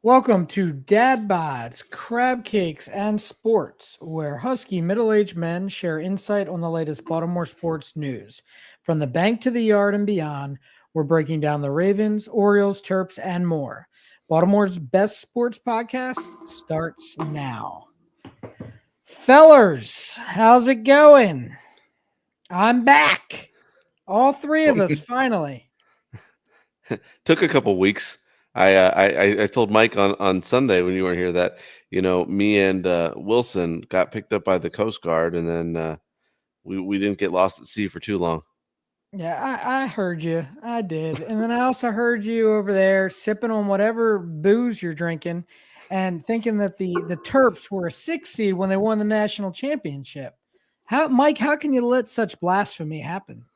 Welcome to Dad Bods, Crab Cakes, and Sports, where husky middle aged men share insight on the latest Baltimore sports news. From the bank to the yard and beyond, we're breaking down the Ravens, Orioles, Terps, and more. Baltimore's best sports podcast starts now. Fellers, how's it going? I'm back. All three of us, finally. Took a couple weeks. I told Mike on Sunday when you weren't here that me and Wilson got picked up by the Coast Guard, and then we didn't get lost at sea for too long. Yeah, I heard you. I did. And then I also heard you over there sipping on whatever booze you're drinking and thinking that the Terps were a 6 seed when they won the national championship. Mike, how can you let such blasphemy happen?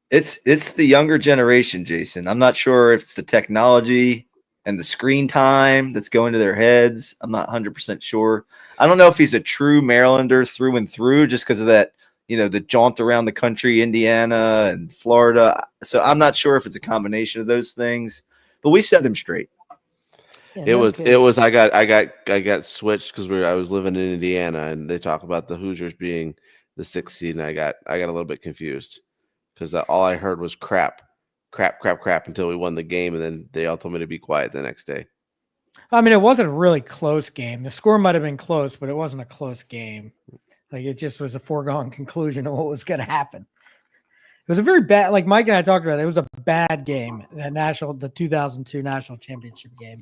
It's the younger generation, Jason. I'm not sure if it's the technology and the screen time that's going to their heads. I'm not 100% sure. I don't know if he's a true Marylander through and through just because of that, the jaunt around the country, Indiana and Florida. So I'm not sure if it's a combination of those things, but we set him straight. Yeah, It no was kidding. it was I got switched because I was living in Indiana, and they talk about the Hoosiers being the 6th seed, and I got a little bit confused because all I heard was crap, crap, crap, crap until we won the game, and then they all told me to be quiet the next day. I mean, it wasn't a really close game. The score might have been close, but it wasn't a close game. Like it just was a foregone conclusion of what was going to happen. It was a very bad, like Mike and I talked about it. It was a bad game, the 2002 national championship game.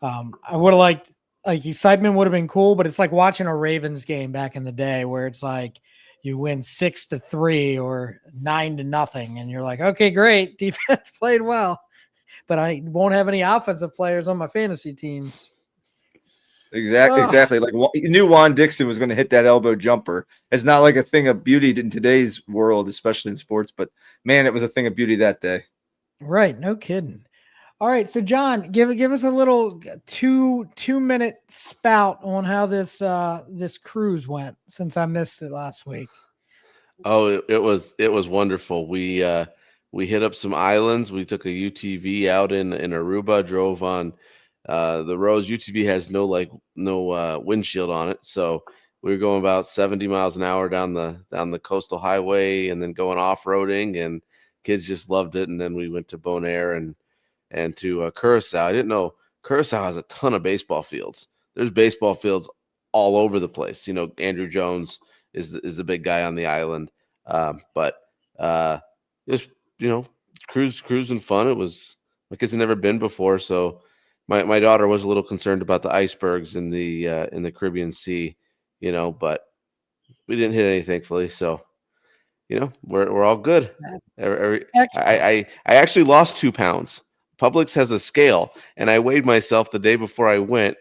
I would have liked, like, excitement would have been cool, but it's like watching a Ravens game back in the day where it's like you win 6-3 or 9-0, and you're like, okay, great, defense played well, but I won't have any offensive players on my fantasy teams. Exactly. Like you knew Juan Dixon was going to hit that elbow jumper. It's not like a thing of beauty in today's world, especially in sports, but man, it was a thing of beauty that day. Right, no kidding. All right, so John, give us a little two-minute spout on how this cruise went since I missed it last week. Oh, it was wonderful. We hit up some islands. We took a UTV out in Aruba, drove on the roads. UTV has no windshield on it, so we were going about 70 miles an hour down the coastal highway, and then going off roading, and kids just loved it. And then we went to Bonaire and to Curacao. I didn't know Curacao has a ton of baseball fields. There's baseball fields all over the place. Andrew Jones is the big guy on the island. But it was cruising fun. It was, my kids had never been before, so my daughter was a little concerned about the icebergs in the Caribbean Sea, but we didn't hit any, thankfully. So we're all good. I actually lost 2 pounds. Publix has a scale, and I weighed myself the day before I went,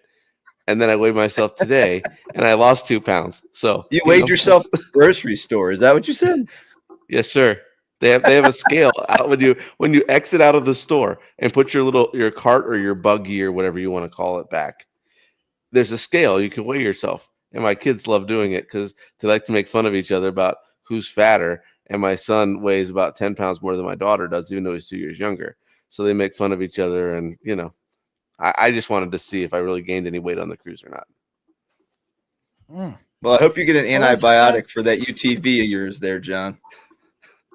and then I weighed myself today, and I lost 2 pounds. So You weighed yourself at the grocery store. Is that what you said? Yes, sir. They have a scale out when you exit out of the store and put your cart or your buggy or whatever you want to call it back. There's a scale you can weigh yourself, and my kids love doing it because they like to make fun of each other about who's fatter. And my son weighs about 10 pounds more than my daughter does, even though he's 2 years younger. So they make fun of each other, and I just wanted to see if I really gained any weight on the cruise or not. Well, I hope you get an Well, antibiotic for that UTV of yours there, John.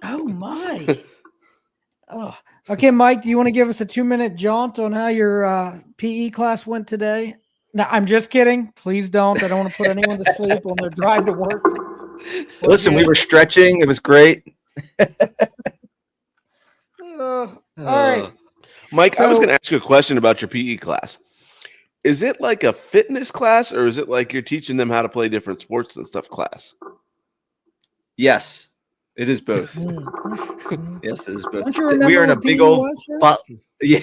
Oh my. Oh. Okay, Mike, do you want to give us a 2-minute jaunt on how your PE class went today? No, I'm just kidding. Please don't. I don't want to put anyone to sleep on their drive to work. Listen, we were stretching. It was great. All right. Mike, I was going to ask you a question about your PE class. Is it like a fitness class, or is it like you're teaching them how to play different sports and stuff class? Yes, it is both. Mm-hmm. Yes, it is both. Don't you remember We are in a what big PE old was, yeah,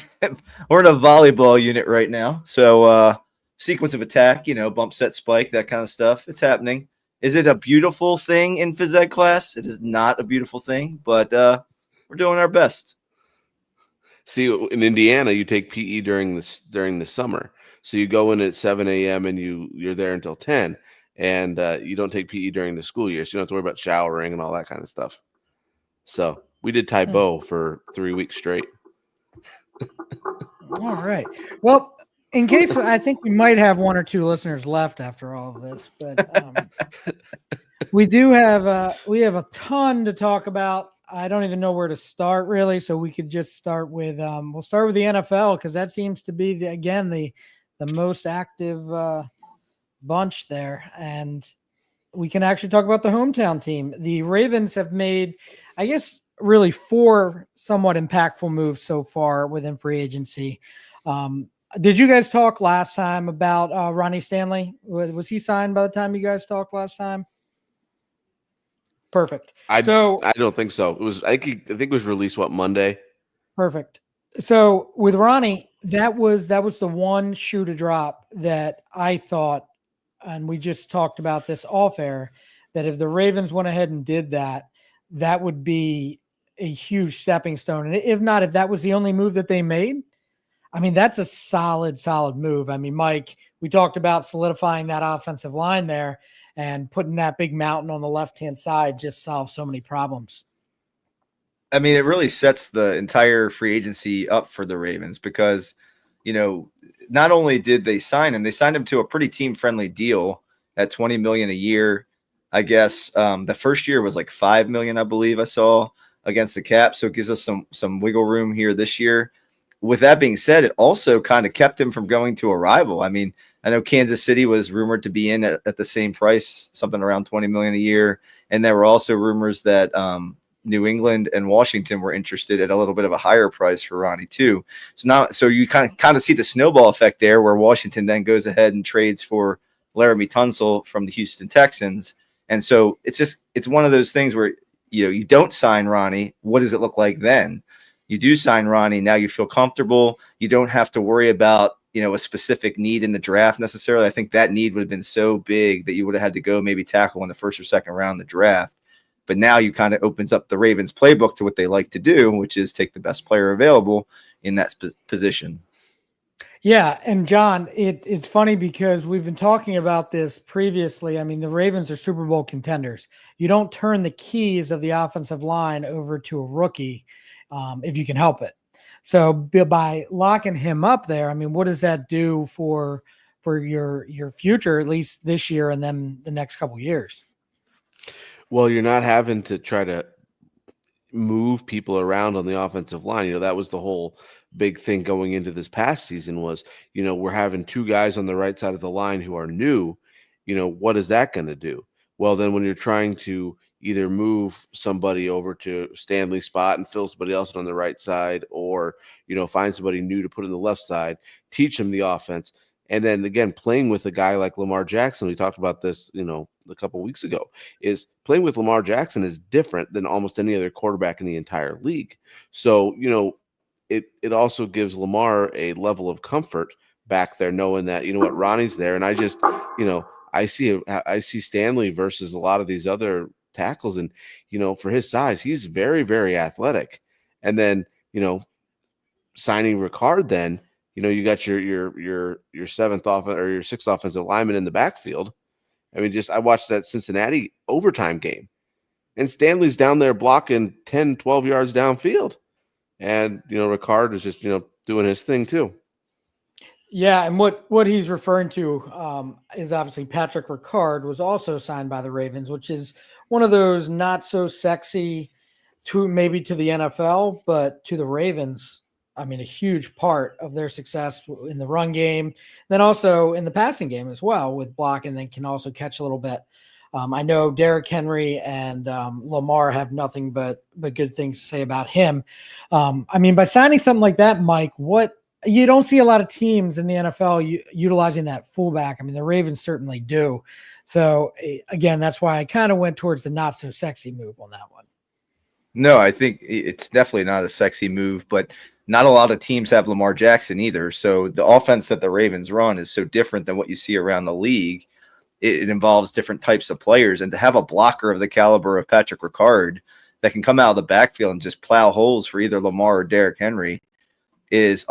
we're in a volleyball unit right now. So sequence of attack, bump, set, spike, that kind of stuff. It's happening. Is it a beautiful thing in phys ed class? It is not a beautiful thing, but we're doing our best. See, in Indiana, you take PE during the summer. So you go in at 7 a.m. and you're there until 10, and you don't take PE during the school year, so you don't have to worry about showering and all that kind of stuff. So we did Taibo for 3 weeks straight. All right. Well, In case I think we might have one or two listeners left after all of this, but we have a ton to talk about. I don't even know where to start really, so we could just start with we'll start with the NFL because that seems to be the most active bunch there, and we can actually talk about the hometown team. The Ravens have made, I guess, really 4 somewhat impactful moves so far within free agency. Did you guys talk last time about Ronnie Stanley? Was he signed by the time you guys talked last time? Perfect. I don't think so. It was I think it was released Monday. Perfect. So with Ronnie, that was the one shoe to drop that I thought, and we just talked about this off air, that if the Ravens went ahead and did that, that would be a huge stepping stone. And if not, if that was the only move that they made, I mean, that's a solid move. I mean, Mike, we talked about solidifying that offensive line there, and putting that big mountain on the left-hand side just solves so many problems. I mean, it really sets the entire free agency up for the Ravens because, not only did they sign him, they signed him to a pretty team-friendly deal at $20 million a year. I guess the first year was like $5 million, I believe I saw, against the cap. So it gives us some wiggle room here this year. With that being said, it also kind of kept him from going to a rival. I mean, I know Kansas City was rumored to be in at the same price, something around $20 million a year. And there were also rumors that New England and Washington were interested at a little bit of a higher price for Ronnie too. So you kind of see the snowball effect there, where Washington then goes ahead and trades for Laramie Tunsil from the Houston Texans. And so it's one of those things where, you don't sign Ronnie. What does it look like then? You do sign Ronnie. Now you feel comfortable. You don't have to worry about, a specific need in the draft necessarily. I think that need would have been so big that you would have had to go maybe tackle in the first or second round of the draft. But now you kind of opens up the Ravens playbook to what they like to do, which is take the best player available in that position. Yeah, and John, it's funny because we've been talking about this previously. I mean, the Ravens are Super Bowl contenders. You don't turn the keys of the offensive line over to a rookie if you can help it. So by locking him up there, I mean, what does that do for your future, at least this year and then the next couple of years? Well, you're not having to try to move people around on the offensive line. That was the whole big thing going into this past season was, we're having 2 guys on the right side of the line who are new. What is that going to do? Well, then when you're trying to either move somebody over to Stanley's spot and fill somebody else on the right side, or, find somebody new to put in the left side, teach them the offense. And then again, playing with a guy like Lamar Jackson, we talked about this, a couple of weeks ago, is playing with Lamar Jackson is different than almost any other quarterback in the entire league. So, it also gives Lamar a level of comfort back there, knowing that, Ronnie's there. And I just, I see Stanley versus a lot of these other tackles, and, for his size, he's very, very athletic. And then, signing Ricard, then, you got your 7th or your 6th offensive lineman in the backfield. I mean, I watched that Cincinnati overtime game, and Stanley's down there blocking 10, 12 yards downfield. And, Ricard is just, doing his thing too. Yeah, and what he's referring to is obviously Patrick Ricard was also signed by the Ravens, which is one of those not so sexy to the NFL, but to the Ravens, I mean, a huge part of their success in the run game, then also in the passing game as well with blocking, then can also catch a little bit. I know Derrick Henry and Lamar have nothing but good things to say about him. I mean, by signing something like that, Mike, you don't see a lot of teams in the NFL utilizing that fullback. I mean, the Ravens certainly do. So again, that's why I kind of went towards the not so sexy move on that one. No, I think it's definitely not a sexy move, but not a lot of teams have Lamar Jackson either. So the offense that the Ravens run is so different than what you see around the league. It involves different types of players, and to have a blocker of the caliber of Patrick Ricard that can come out of the backfield and just plow holes for either Lamar or Derrick Henry is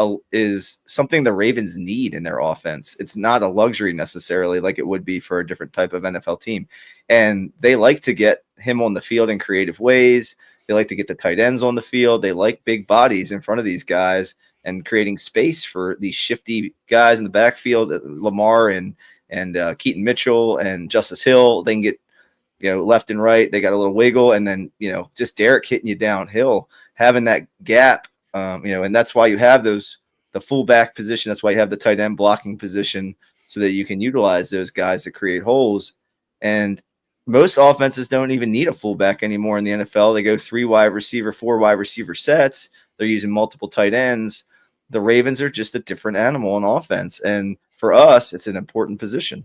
something the Ravens need in their offense. It's not a luxury necessarily like it would be for a different type of NFL team. And they like to get him on the field in creative ways. They like to get the tight ends on the field. They like big bodies in front of these guys. and creating space for these shifty guys in the backfield, Lamar and Keaton Mitchell and Justice Hill. They can get, left and right. They got a little wiggle, and then, just Derek hitting you downhill, having that gap, and that's why you have the fullback position. That's why you have the tight end blocking position, so that you can utilize those guys to create holes. And most offenses don't even need a fullback anymore in the NFL. They go 3 wide receiver, 4 wide receiver sets. They're using multiple tight ends. The Ravens are just a different animal in offense. And for us, it's an important position.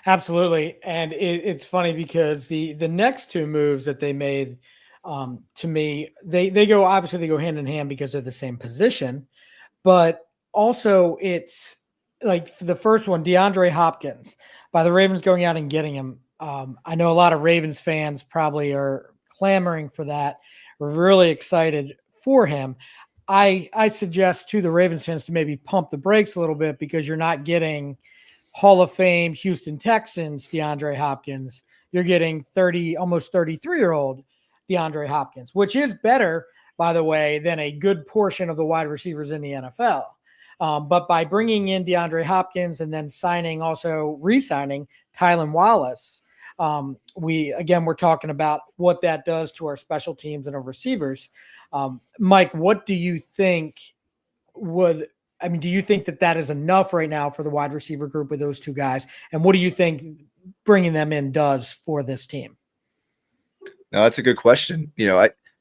Absolutely. And it's funny because the next 2 moves that they made, to me, they go hand in hand because they're the same position, but also it's like the first one, DeAndre Hopkins, by the Ravens going out and getting him. I know a lot of Ravens fans probably are clamoring for that. We're really excited for him. I suggest to the Ravens fans to maybe pump the brakes a little bit, because you're not getting Hall of Fame Houston Texans DeAndre Hopkins. You're getting almost 33-year-old DeAndre Hopkins, which is better, by the way, than a good portion of the wide receivers in the NFL. But by bringing in DeAndre Hopkins and then re-signing Tylan Wallace, we're talking about what that does to our special teams and our receivers. Mike, what do you think do you think that is enough right now for the wide receiver group with those 2 guys? And what do you think bringing them in does for this team? No, that's a good question.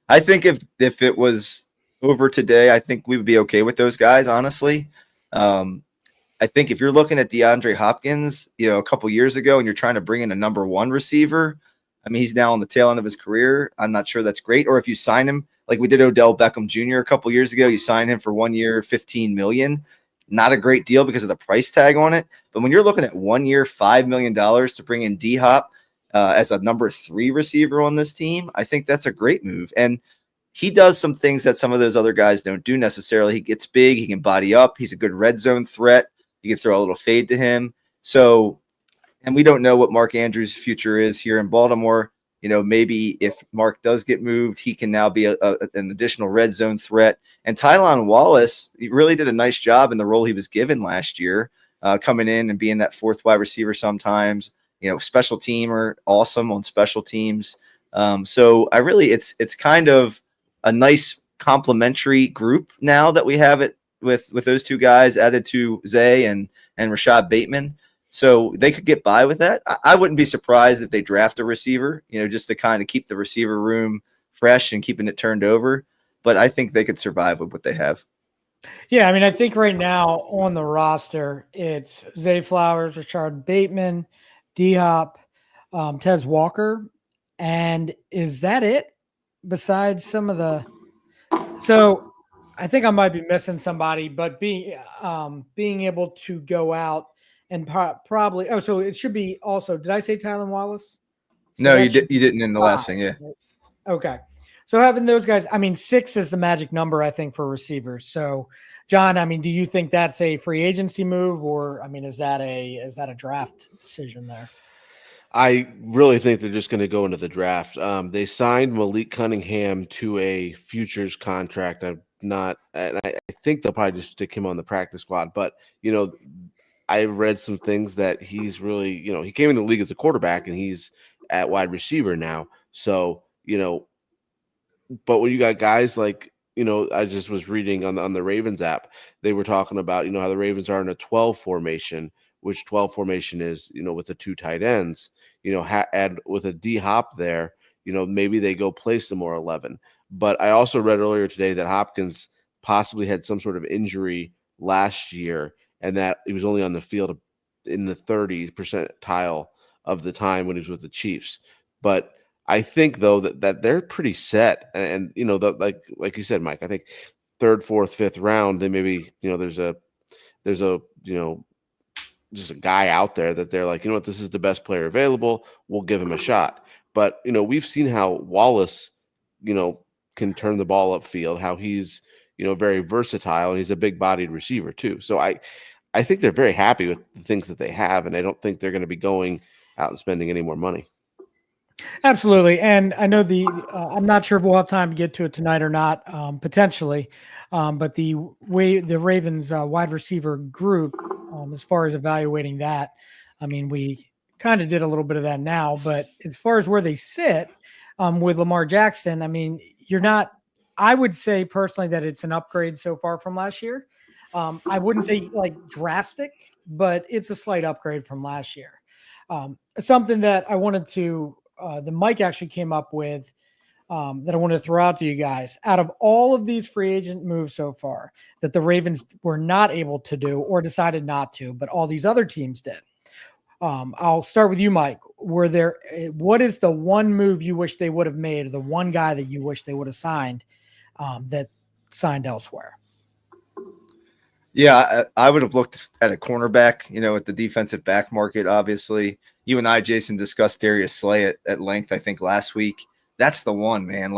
I think if it was over today, I think we would be okay with those guys, honestly. I think if you're looking at DeAndre Hopkins, a couple years ago, and you're trying to bring in a number 1 receiver, I mean, he's now on the tail end of his career. I'm not sure that's great. Or if you sign him, like we did Odell Beckham Jr. a couple years ago, you sign him for 1 year, $15 million. Not a great deal because of the price tag on it. But when you're looking at 1 year, $5 million to bring in D-Hop as a number 3 receiver on this team, I think that's a great move. And he does some things that some of those other guys don't do necessarily. He gets big. He can body up. He's a good red zone threat. You can throw a little fade to him. So, and we don't know what Mark Andrews' future is here in Baltimore. Maybe if Mark does get moved, he can now be an additional red zone threat. And Tylan Wallace, he really did a nice job in the role he was given last year, coming in and being that 4th wide receiver sometimes. Special teamer, awesome on special teams. So it's kind of a nice complementary group now that we have it with those 2 guys added to Zay and Rashad Bateman. So they could get by with that. I wouldn't be surprised if they draft a receiver, just to kind of keep the receiver room fresh and keeping it turned over. But I think they could survive with what they have. Yeah, I mean, I think right now on the roster, it's Zay Flowers, Rashad Bateman, D-Hop, Tez Walker. And is that it? Besides some of the – so I think I might be missing somebody, but being able to go out and probably – so it should be also – did I say Tylan Wallace? So no, you didn't in the last thing, yeah. Okay. So having those guys, I mean, 6 is the magic number, I think, for receivers. So, John, I mean, do you think that's a free agency move, or I mean, is that a draft decision there? I really think they're just going to go into the draft. They signed Malik Cunningham to a futures contract. And I think they'll probably just stick him on the practice squad. But I read some things that he's really, he came in the league as a quarterback, and he's at wide receiver now. So but when you got guys like, I just was reading on the Ravens app, they were talking about, how the Ravens are in a 12 formation, which 12 formation is, with the 2 tight ends, add with a D-Hop there, maybe they go play some more 11. But I also read earlier today that Hopkins possibly had some sort of injury last year, and that he was only on the field in the 30 percentile of the time when he was with the Chiefs. But I think though that they're pretty set, and like you said, Mike, I think 3rd, 4th, 5th round, then maybe there's a just a guy out there that they're like, what, this is the best player available, we'll give him a shot. But we've seen how Wallace can turn the ball upfield, how he's very versatile, and he's a big bodied receiver too. So I think they're very happy with the things that they have, and I don't think they're going to be going out and spending any more money. Absolutely. And I know I'm not sure if we'll have time to get to it tonight or not, potentially. But the way the Ravens wide receiver group, as far as evaluating that, I mean, we kind of did a little bit of that now, but as far as where they sit with Lamar Jackson, I mean, I would say personally that it's an upgrade so far from last year. I wouldn't say like drastic, but it's a slight upgrade from last year. Something that I wanted to the Mike actually came up with that I wanted to throw out to you guys. Out of all of these free agent moves so far that the Ravens were not able to do or decided not to, but all these other teams did. I'll start with you, Mike. What is the one move you wish they would have made, or the one guy that you wish they would have signed that signed elsewhere? Yeah, I would have looked at a cornerback, at the defensive back market, obviously. You and I, Jason, discussed Darius Slay at length, I think, last week. That's the one, man.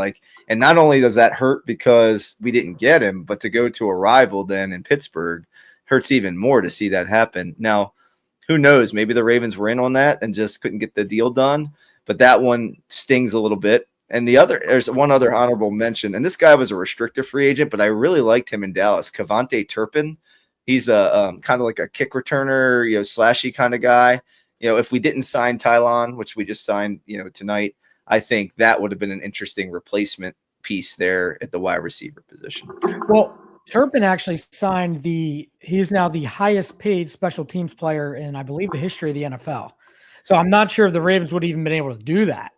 And not only does that hurt because we didn't get him, but to go to a rival then in Pittsburgh hurts even more to see that happen. Now, who knows? Maybe the Ravens were in on that and just couldn't get the deal done. But that one stings a little bit. And there's one other honorable mention. And this guy was a restricted free agent, but I really liked him in Dallas. Kevontae Turpin. He's a kind of like a kick returner, slashy kind of guy. If we didn't sign Tylon, which we just signed, tonight, I think that would have been an interesting replacement piece there at the wide receiver position. Well, Turpin actually signed he's now the highest paid special teams player in, I believe, the history of the NFL. So I'm not sure if the Ravens would have even been able to do that.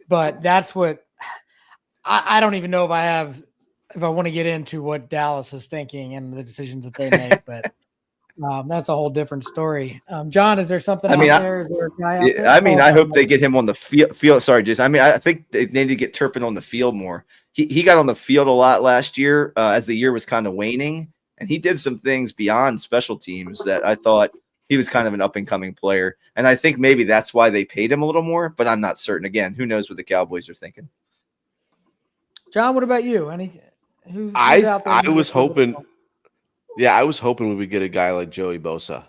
But that's what I don't even know if I want to get into what Dallas is thinking and the decisions that they make, but that's a whole different story. John, is there something out there? Is there a guy out there? I hope they get him on the field. Sorry, Jason. I think they need to get Turpin on the field more. He got on the field a lot last year as the year was kind of waning, and he did some things beyond special teams that I thought he was kind of an up-and-coming player. And I think maybe that's why they paid him a little more, but I'm not certain. Again, who knows what the Cowboys are thinking. John, what about you? Who's out there? I was hoping we would get a guy like Joey Bosa.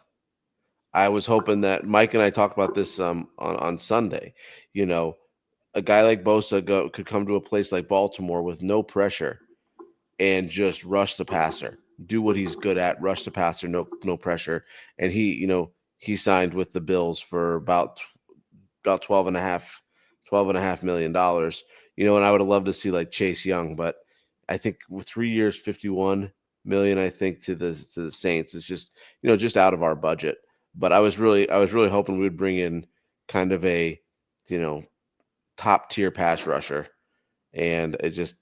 I was hoping that Mike and I talked about this on Sunday. A guy like Bosa could come to a place like Baltimore with no pressure and just rush the passer, do what he's good at, rush the passer, no pressure. And he signed with the Bills for about $12.5 million. And I would have loved to see like Chase Young, but I think with 3 years, $51 million, I think to the Saints is just just out of our budget. But I was really hoping we would bring in kind of a top tier pass rusher, and it just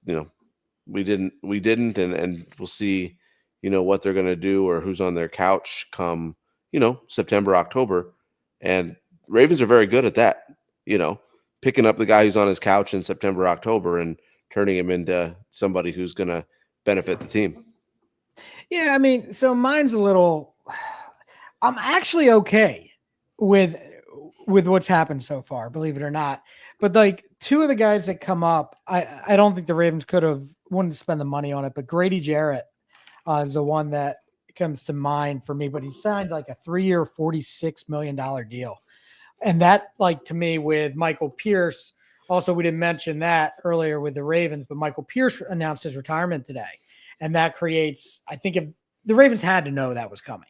we didn't, and we'll see what they're gonna do or who's on their couch come September, October, and Ravens are very good at that. Picking up the guy who's on his couch in September, October, and turning him into somebody who's going to benefit the team. Yeah, I mean, so mine's a little. I'm actually okay with what's happened so far, believe it or not. But like two of the guys that come up, I don't think the Ravens wouldn't spend the money on it. But Grady Jarrett is the one that comes to mind for me. But he signed like a 3-year, $46 million deal. And that, like, to me, with Michael Pierce, also, we didn't mention that earlier with the Ravens, but Michael Pierce announced his retirement today. And that creates, I think, if the Ravens had to know that was coming.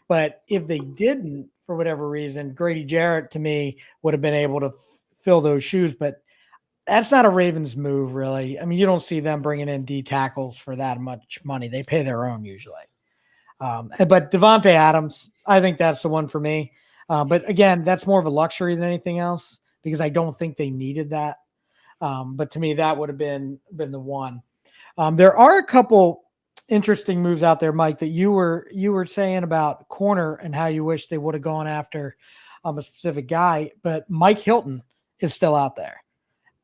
But if they didn't, for whatever reason, Grady Jarrett, to me, would have been able to fill those shoes. But that's not a Ravens move, really. I mean, you don't see them bringing in D tackles for that much money. They pay their own usually. But Devontae Adams, I think that's the one for me. But again, that's more of a luxury than anything else because I don't think they needed that. But to me, that would have been the one. There are a couple interesting moves out there, Mike, that you were saying about corner and how you wish they would have gone after a specific guy. But Mike Hilton is still out there.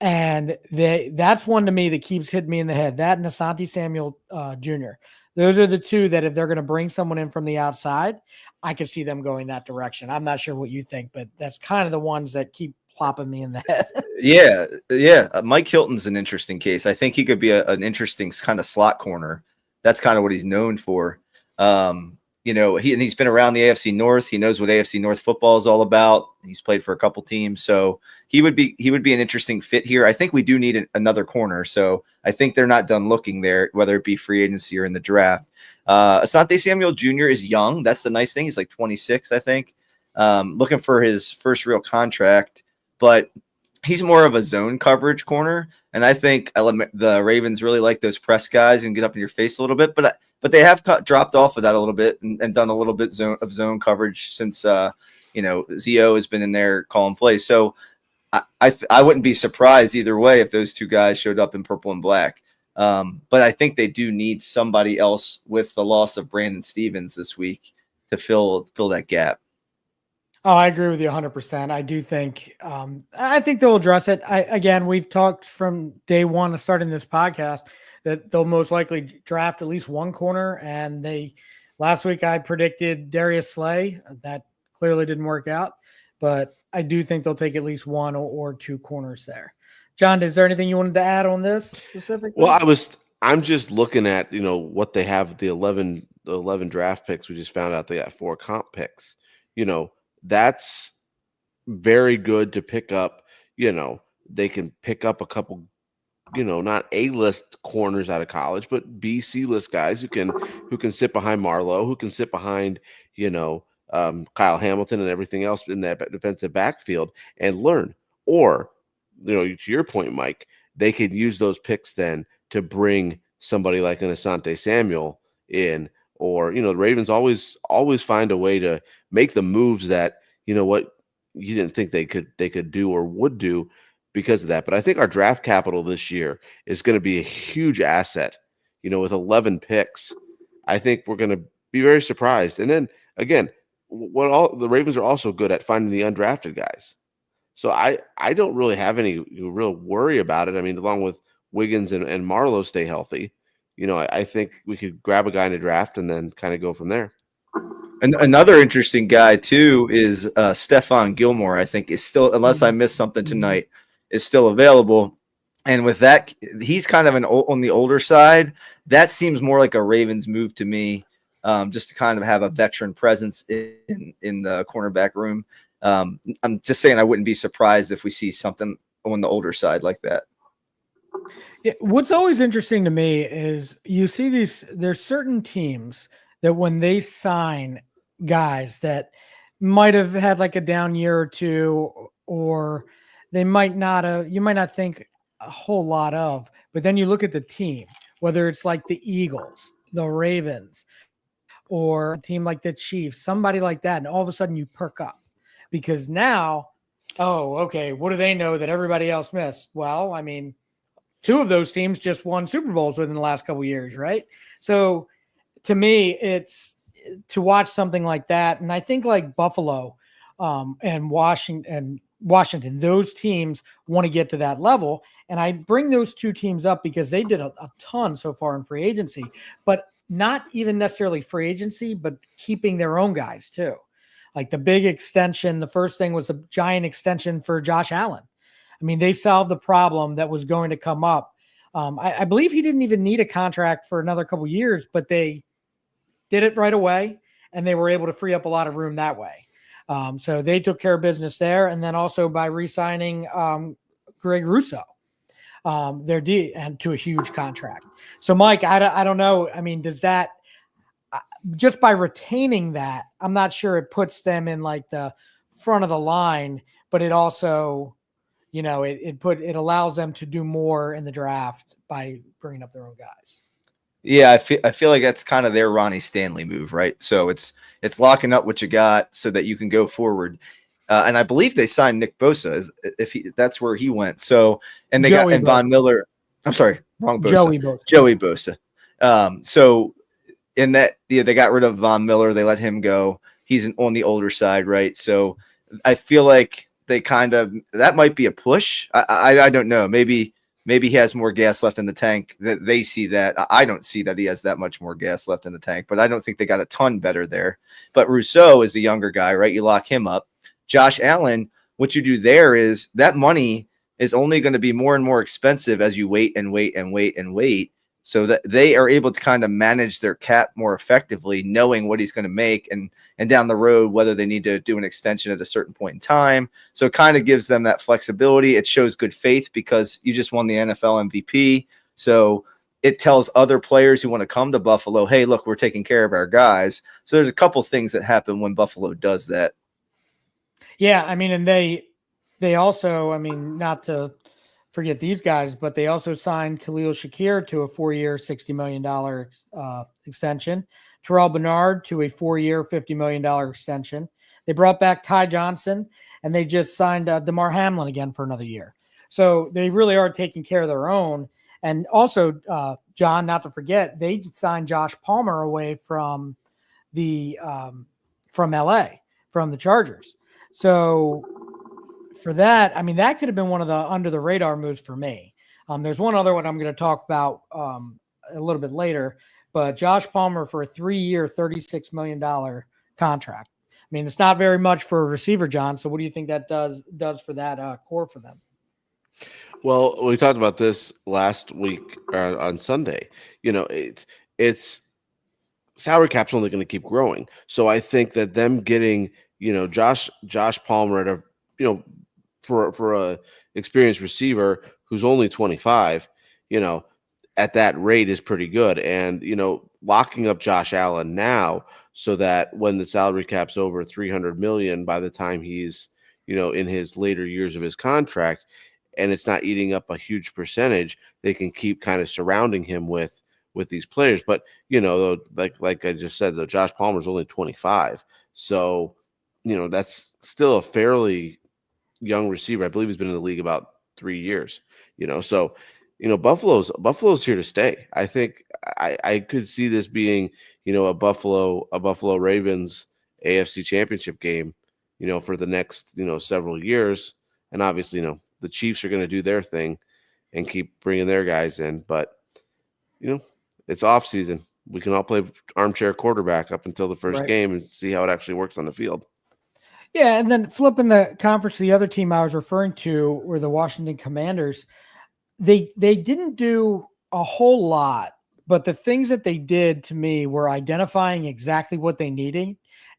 And that's one to me that keeps hitting me in the head. That and Asante Samuel Jr. Those are the two that if they're going to bring someone in from the outside, I could see them going that direction. I'm not sure what you think, but that's kind of the ones that keep plopping me in the head. Yeah. Mike Hilton's an interesting case. I think he could be an interesting kind of slot corner. That's kind of what he's known for. he's been around the AFC North. He knows what AFC North football is all about. He's played for a couple teams, so he would be an interesting fit here. I think we do need another corner, so I think they're not done looking there, whether it be free agency or in the draft. Asante Samuel Jr. is young. That's the nice thing. He's like 26, I think. Looking for his first real contract, but he's more of a zone coverage corner, and I think the Ravens really like those press guys and get up in your face a little bit, but they have dropped off of that a little bit and done a little bit of zone coverage since Zio has been in there calling plays. So I wouldn't be surprised either way if those two guys showed up in purple and black. But I think they do need somebody else with the loss of Brandon Stevens this week to fill that gap. Oh, I agree with you 100%. I do think they'll address it. Again, we've talked from day one of starting this podcast that they'll most likely draft at least one corner. And last week I predicted Darius Slay. That clearly didn't work out, but I do think they'll take at least one or two corners there. John, is there anything you wanted to add on this specifically? Well, I'm just looking at, what they have, the 11 draft picks. We just found out they got 4 comp picks. That's very good to pick up. They can pick up a couple, not A-list corners out of college, but B, C-list guys who can sit behind Marlowe, who can sit behind, Kyle Hamilton and everything else in that defensive backfield and learn. Or, to your point, Mike, they could use those picks then to bring somebody like an Asante Samuel in. Or, the Ravens always find a way to make the moves that, what you didn't think they could do or would do because of that. But I think our draft capital this year is going to be a huge asset, with 11 picks. I think we're going to be very surprised. And then again, the Ravens are also good at finding the undrafted guys. So I don't really have any real worry about it. I mean, along with Wiggins and Marlowe stay healthy, I think we could grab a guy in a draft and then kind of go from there. And another interesting guy too is Stephon Gilmore. I think is still, unless I missed something tonight, is still available. And with that, he's kind of on the older side. That seems more like a Ravens move to me, just to kind of have a veteran presence in the cornerback room. I'm just saying I wouldn't be surprised if we see something on the older side like that. Yeah, what's always interesting to me is you see there's certain teams that when they sign guys that might have had like a down year or two, or you might not think a whole lot of, but then you look at the team, whether it's like the Eagles, the Ravens, or a team like the Chiefs, somebody like that, and all of a sudden you perk up because now, oh, okay, what do they know that everybody else missed? Well, I mean, 2 of those teams just won Super Bowls within the last couple of years, right? So to me, it's to watch something like that. And I think like Buffalo and Washington, those teams want to get to that level. And I bring those 2 teams up because they did a ton so far in free agency, but not even necessarily free agency, but keeping their own guys too. Like the big extension, the first thing was a giant extension for Josh Allen. I mean, they solved the problem that was going to come up. I believe he didn't even need a contract for another couple of years, but they did it right away, and they were able to free up a lot of room that way. So they took care of business there, and then also by re-signing Greg Rousseau, and to a huge contract. So, Mike, I don't know. I mean, does that just by retaining that? I'm not sure it puts them in like the front of the line, but it also, it allows them to do more in the draft by bringing up their own guys. Yeah, I feel like that's kind of their Ronnie Stanley move, right? So it's locking up what you got so that you can go forward. And I believe they signed Nick Bosa that's where he went. So, and they got Von Miller. I'm sorry, wrong Bosa. Joey Bosa. So in that, they got rid of Von Miller. They let him go. He's on the older side, right? So I feel like they that might be a push. I don't know. Maybe he has more gas left in the tank. That they see that. I don't see that he has that much more gas left in the tank, but I don't think they got a ton better there. But Rousseau is the younger guy, right? You lock him up. Josh Allen, what you do there is that money is only going to be more and more expensive as you wait and wait and wait and wait. so that they are able to kind of manage their cap more effectively, knowing what he's going to make and down the road, whether they need to do an extension at a certain point in time. So it kind of gives them that flexibility. It shows good faith because you just won the NFL MVP. So it tells other players who want to come to Buffalo, hey, look, we're taking care of our guys. So there's a couple things that happen when Buffalo does that. Yeah, I mean, and they also, I mean, not to forget these guys, but they also signed Khalil Shakir to a 4-year, $60 million extension. Terrell Bernard to a 4-year, $50 million extension. They brought back Ty Johnson, and they just signed DeMar Hamlin again for another year. So they really are taking care of their own. And also, John, not to forget, they signed Josh Palmer away from from LA, from the Chargers. So for that, I mean, that could have been one of the under the radar moves for me. There's one other one I'm going to talk about a little bit later, but Josh Palmer for a 3-year, $36 million contract. I mean, it's not very much for a receiver, John. So what do you think that does for that core for them? Well, we talked about this last week on Sunday. It's salary cap's only going to keep growing. So I think that them getting, Josh Palmer at a, for a experienced receiver who's only 25, at that rate is pretty good. And, locking up Josh Allen now so that when the salary cap's over 300 million by the time he's, in his later years of his contract, and it's not eating up a huge percentage, they can keep kind of surrounding him with these players. But, though, like I just said, though, Josh Palmer's only 25. So, that's still a fairly young receiver. I believe he's been in the league about 3 years, so, Buffalo's here to stay. I think I could see this being, a Buffalo Ravens AFC championship game, for the next, several years. And obviously, the Chiefs are going to do their thing and keep bringing their guys in. But, it's off season. We can all play armchair quarterback up until the first game and see how it actually works on the field. Yeah, and then flipping the conference, the other team I was referring to were the Washington Commanders. They didn't do a whole lot, but the things that they did to me were identifying exactly what they needed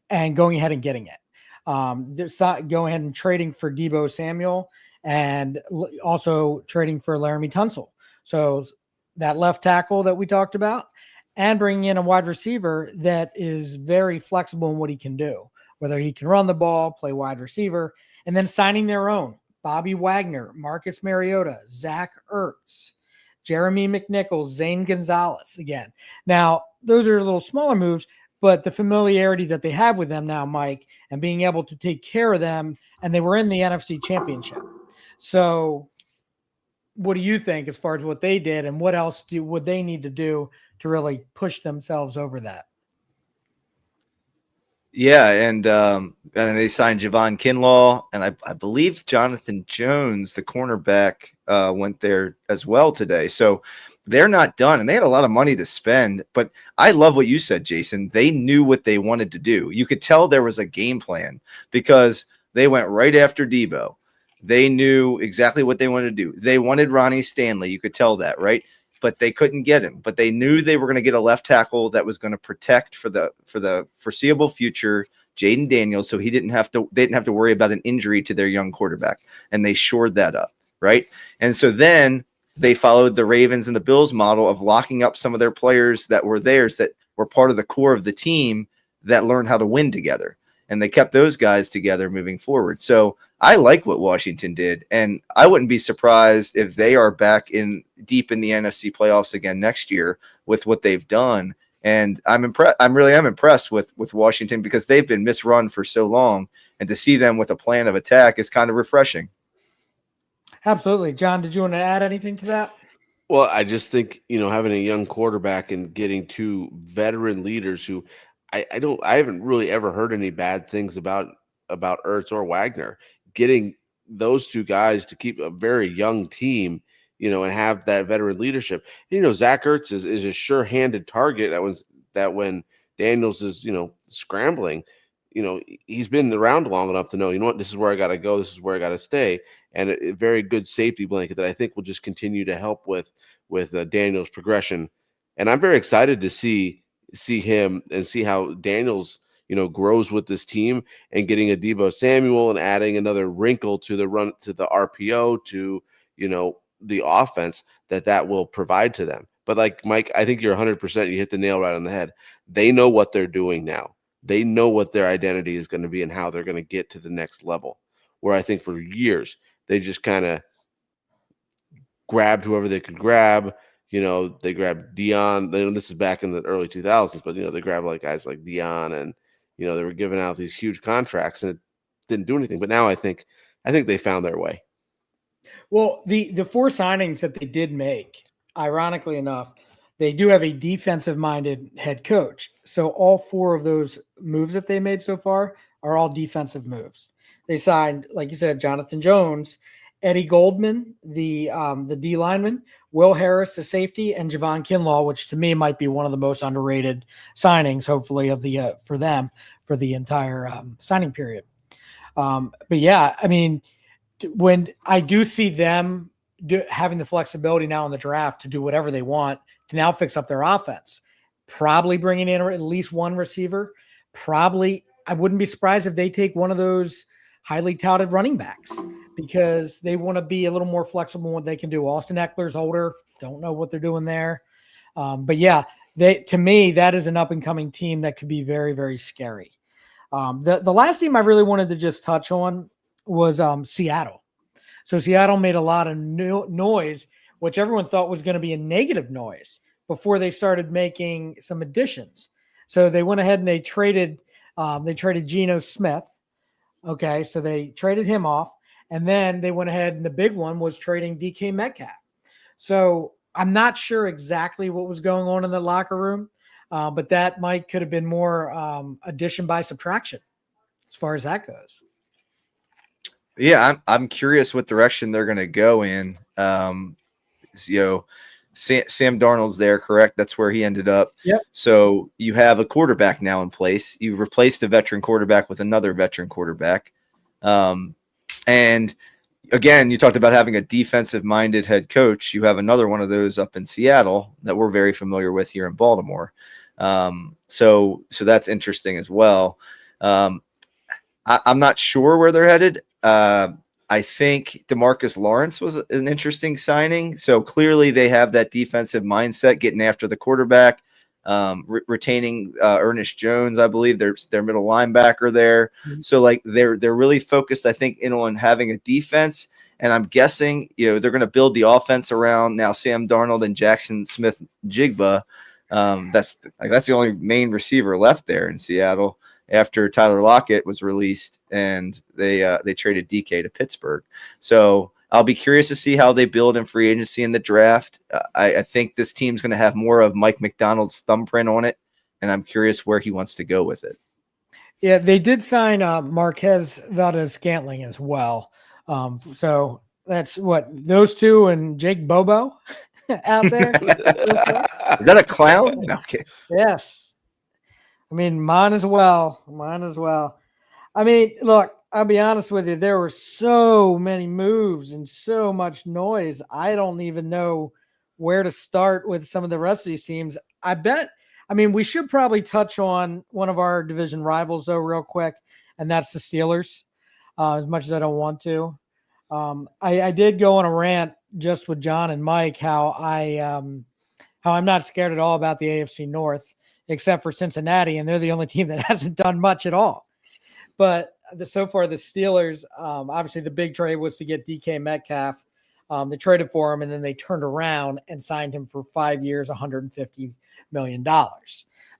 and going ahead and getting it. Going ahead and trading for Deebo Samuel and also trading for Laramie Tunsil. So that left tackle that we talked about, and bringing in a wide receiver that is very flexible in what he can do, whether he can run the ball, play wide receiver, and then signing their own. Bobby Wagner, Marcus Mariota, Zach Ertz, Jeremy McNichols, Zane Gonzalez again. Now, those are little smaller moves, but the familiarity that they have with them now, Mike, and being able to take care of them, and they were in the NFC Championship. So what do you think as far as what they did, and what else would they need to do to really push themselves over that? Yeah, and they signed Javon Kinlaw, and I believe Jonathan Jones, the cornerback, went there as well today. So they're not done, and they had a lot of money to spend. But I love what you said, Jason. They knew what they wanted to do. You could tell there was a game plan because they went right after Deebo. They knew exactly what they wanted to do. They wanted Ronnie Stanley. You could tell that, right? But they couldn't get him. But they knew they were going to get a left tackle that was going to protect for the foreseeable future Jaden Daniels, so they didn't have to worry about an injury to their young quarterback, and they shored that up, right? And so then they followed the Ravens and the Bills model of locking up some of their players that were theirs, that were part of the core of the team that learned how to win together, and they kept those guys together moving forward. So I like what Washington did, and I wouldn't be surprised if they are back deep in the NFC playoffs again next year with what they've done. And I'm impressed. I really am impressed with Washington because they've been misrun for so long, and to see them with a plan of attack is kind of refreshing. Absolutely. John, did you want to add anything to that? Well, I just think, having a young quarterback and getting two veteran leaders who I haven't really ever heard any bad things about Ertz or Wagner. Getting those two guys to keep a very young team, and have that veteran leadership. Zach Ertz is a sure-handed target that when Daniels is, scrambling, he's been around long enough to know, this is where I got to go. This is where I got to stay. and a very good safety blanket that I think will just continue to help with Daniel's progression. And I'm very excited to see him and see how Daniels, grows with this team, and getting a Debo Samuel and adding another wrinkle to the run, to the RPO, to, the offense that will provide to them. But like Mike, I think you're 100%. You hit the nail right on the head. They know what they're doing now. They know what their identity is going to be and how they're going to get to the next level. Where I think for years they just kind of grabbed whoever they could grab. They grabbed Dion. This is back in the early 2000s, but they grabbed like guys like Dion, and they were giving out these huge contracts, and it didn't do anything. But now I think they found their way. Well, the 4 signings that they did make, ironically enough, they do have a defensive-minded head coach. So all 4 of those moves that they made so far are all defensive moves. They signed, like you said, Jonathan Jones, Eddie Goldman, the D lineman, Will Harris, the safety, and Javon Kinlaw, which to me might be one of the most underrated signings, hopefully, of the for them for the entire signing period. But yeah, I mean, when I do see them having the flexibility now in the draft to do whatever they want to now fix up their offense, probably bringing in at least one receiver, probably I wouldn't be surprised if they take one of those highly touted running backs, because they want to be a little more flexible in what they can do. Austin Eckler's older. Don't know what they're doing there. But yeah, to me, that is an up and coming team that could be very, very scary. The last team I really wanted to just touch on was Seattle. So Seattle made a lot of noise, which everyone thought was going to be a negative noise before they started making some additions. So they went ahead and they traded Geno Smith. Okay, so they traded him off, and then they went ahead, and the big one was trading DK Metcalf. So I'm not sure exactly what was going on in the locker room, but that could have been more addition by subtraction as far as that goes. Yeah, I'm curious what direction they're going to go in. Sam Darnold's there, correct? That's where he ended up. Yep. So you have a quarterback now in place. You've replaced a veteran quarterback with another veteran quarterback. And again, you talked about having a defensive-minded head coach. You have another one of those up in Seattle that we're very familiar with here in Baltimore. So that's interesting as well. I'm not sure where they're headed. I think DeMarcus Lawrence was an interesting signing. So clearly they have that defensive mindset, getting after the quarterback, retaining Ernest Jones, I believe their middle linebacker there. Mm-hmm. So like they're really focused, I think, on having a defense. And I'm guessing, they're going to build the offense around now Sam Darnold and Jackson Smith-Njigba. That's the only main receiver left there in Seattle after Tyler Lockett was released, and they traded DK to Pittsburgh. So I'll be curious to see how they build in free agency in the draft. I think this team's going to have more of Mike McDonald's thumbprint on it, and I'm curious where he wants to go with it. Yeah, they did sign Marquez Valdez-Scantling as well. So that's what, those two and Jake Bobo out there. Is that a clown? No, okay. Yes. I mean, mine as well. I mean, look, I'll be honest with you. There were so many moves and so much noise. I don't even know where to start with some of the rest of these teams. We should probably touch on one of our division rivals, though, real quick, and that's the Steelers, as much as I don't want to. I did go on a rant just with John and Mike how I'm not scared at all about the AFC North, except for Cincinnati, and they're the only team that hasn't done much at all. But so far, the Steelers, obviously the big trade was to get DK Metcalf. They traded for him, and then they turned around and signed him for 5 years, $150 million.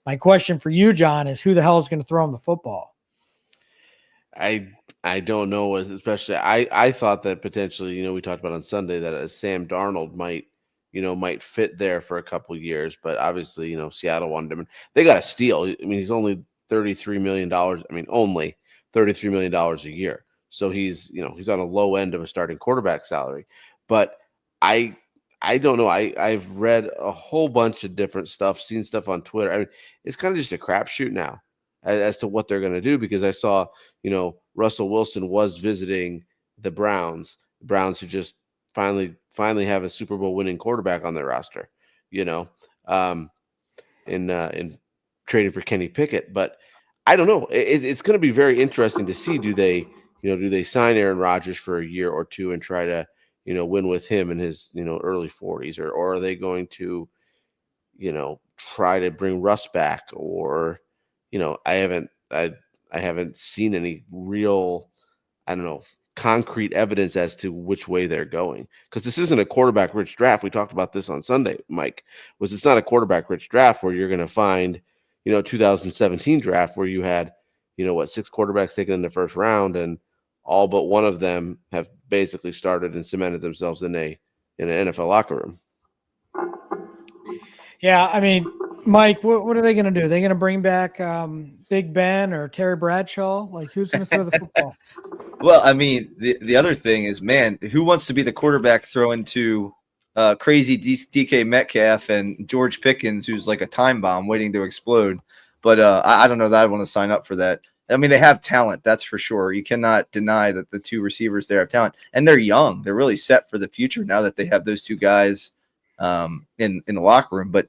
My question for you, John, is who the hell is going to throw him the football? I don't know, especially I thought that potentially, we talked about on Sunday that Sam Darnold might fit there for a couple years, but obviously, Seattle wanted him. They got a steal. I mean, he's only $33 million. Only $33 million a year. So he's on a low end of a starting quarterback salary. But I don't know. I've read a whole bunch of different stuff, seen stuff on Twitter. I mean, it's kind of just a crapshoot now as to what they're going to do, because I saw, Russell Wilson was visiting the Browns, Browns who just finally have a Super Bowl winning quarterback on their roster, um, in trading for Kenny Pickett. But I don't know. It's going to be very interesting to see, do they sign Aaron Rodgers for a year or two and try to, win with him in his, early 40s, or are they going to, try to bring Russ back, or, I haven't seen any real, I don't know, concrete evidence as to which way they're going. Because this isn't a quarterback rich draft. We talked about this on Sunday, Mike, it's not a quarterback rich draft where you're going to find, 2017 draft where you had, 6 quarterbacks taken in the first round, and all but one of them have basically started and cemented themselves in an NFL locker room. Yeah, I mean, Mike, what are they going to do? Are they going to bring back Big Ben or Terry Bradshaw? Like, who's going to throw the football? Well, I mean, the other thing is, man, who wants to be the quarterback throwing to crazy DK Metcalf and George Pickens, who's like a time bomb waiting to explode? But I don't know that I want to sign up for that. I mean, they have talent, that's for sure. You cannot deny that the two receivers there have talent, and they're young. They're really set for the future now that they have those two guys in the locker room. But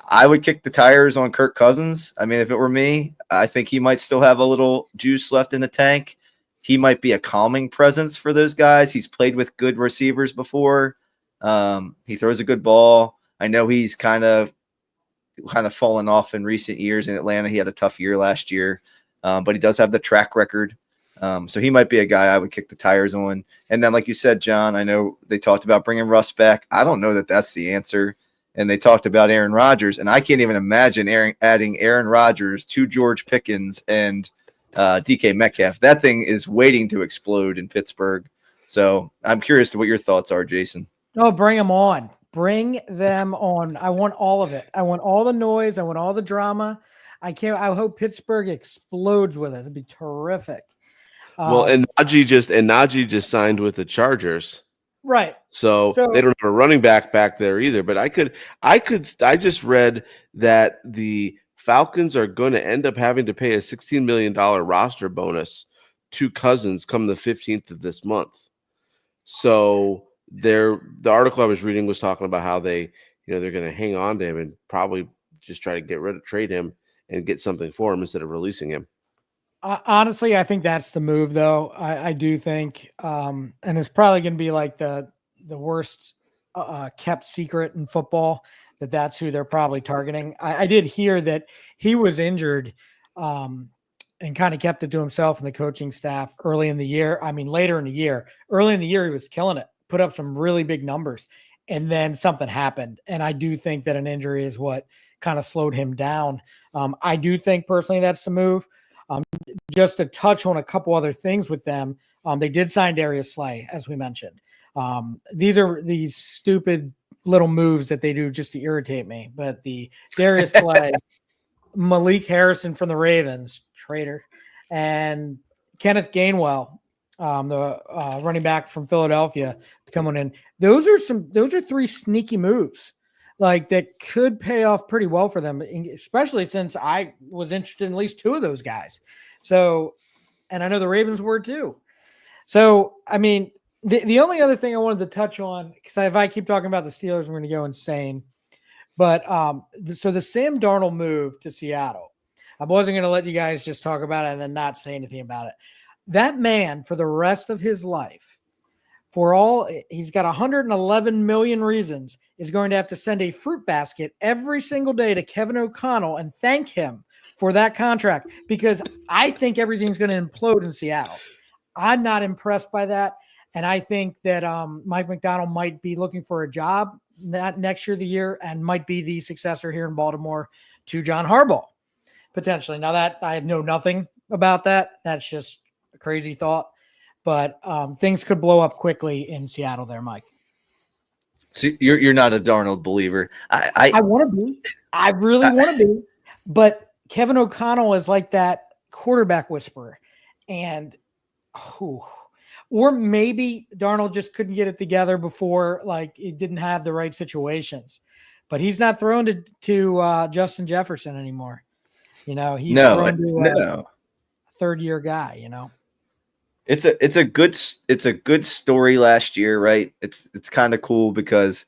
I would kick the tires on Kirk Cousins. I mean, if it were me, I think he might still have a little juice left in the tank. He might be a calming presence for those guys. He's played with good receivers before. He throws a good ball. I know he's kind of fallen off in recent years in Atlanta. He had a tough year last year, but he does have the track record. So he might be a guy I would kick the tires on. And then, like you said, John, I know they talked about bringing Russ back. I don't know that that's the answer. And they talked about Aaron Rodgers, and I can't even imagine adding Aaron Rodgers to George Pickens and DK Metcalf. That thing is waiting to explode in Pittsburgh. So I'm curious to what your thoughts are, Jason. Oh, bring them on. Bring them on. I want all of it. I want all the noise. I want all the drama. I hope Pittsburgh explodes with it. It'd be terrific. Well, and Najee just signed with the Chargers. Right. So they don't have a running back there either. But I just read that the Falcons are going to end up having to pay a $16 million roster bonus to Cousins come the 15th of this month. So the article I was reading was talking about how they're going to hang on to him and probably just try to trade him and get something for him instead of releasing him. Honestly, I think that's the move, though. I do think, and it's probably going to be like the worst kept secret in football, that's who they're probably targeting. I did hear that he was injured and kind of kept it to himself and the coaching staff early in the year. I mean, later in the year. Early in the year, he was killing it, put up some really big numbers, and then something happened. And I do think that an injury is what kind of slowed him down. I do think personally that's the move. Just to touch on a couple other things with them, they did sign Darius Slay, as we mentioned. These are these stupid little moves that they do just to irritate me. But the Darius Slay, Malik Harrison from the Ravens, traitor, and Kenneth Gainwell, the running back from Philadelphia, coming in. Those are 3 sneaky moves, like that could pay off pretty well for them, especially since I was interested in at least 2 of those guys. So, and I know the Ravens were too. So, I mean, the only other thing I wanted to touch on, because if I keep talking about the Steelers, I'm going to go insane. But so the Sam Darnold move to Seattle, I wasn't going to let you guys just talk about it and then not say anything about it. That man, for the rest of his life, he's got 111 million reasons, is going to have to send a fruit basket every single day to Kevin O'Connell and thank him for that contract, because I think everything's going to implode in Seattle. I'm not impressed by that. And I think that Mike McDonald might be looking for a job not next year, the year, and might be the successor here in Baltimore to John Harbaugh, potentially. Now that I know nothing about that. That's just a crazy thought. But things could blow up quickly in Seattle there, Mike. So you're not a Darnold believer. I want to be. I really want to be. But Kevin O'Connell is like that quarterback whisperer. And or maybe Darnold just couldn't get it together before, like it didn't have the right situations. But he's not thrown to Justin Jefferson anymore. He's thrown to a third-year guy, It's a good story last year, right? It's kind of cool because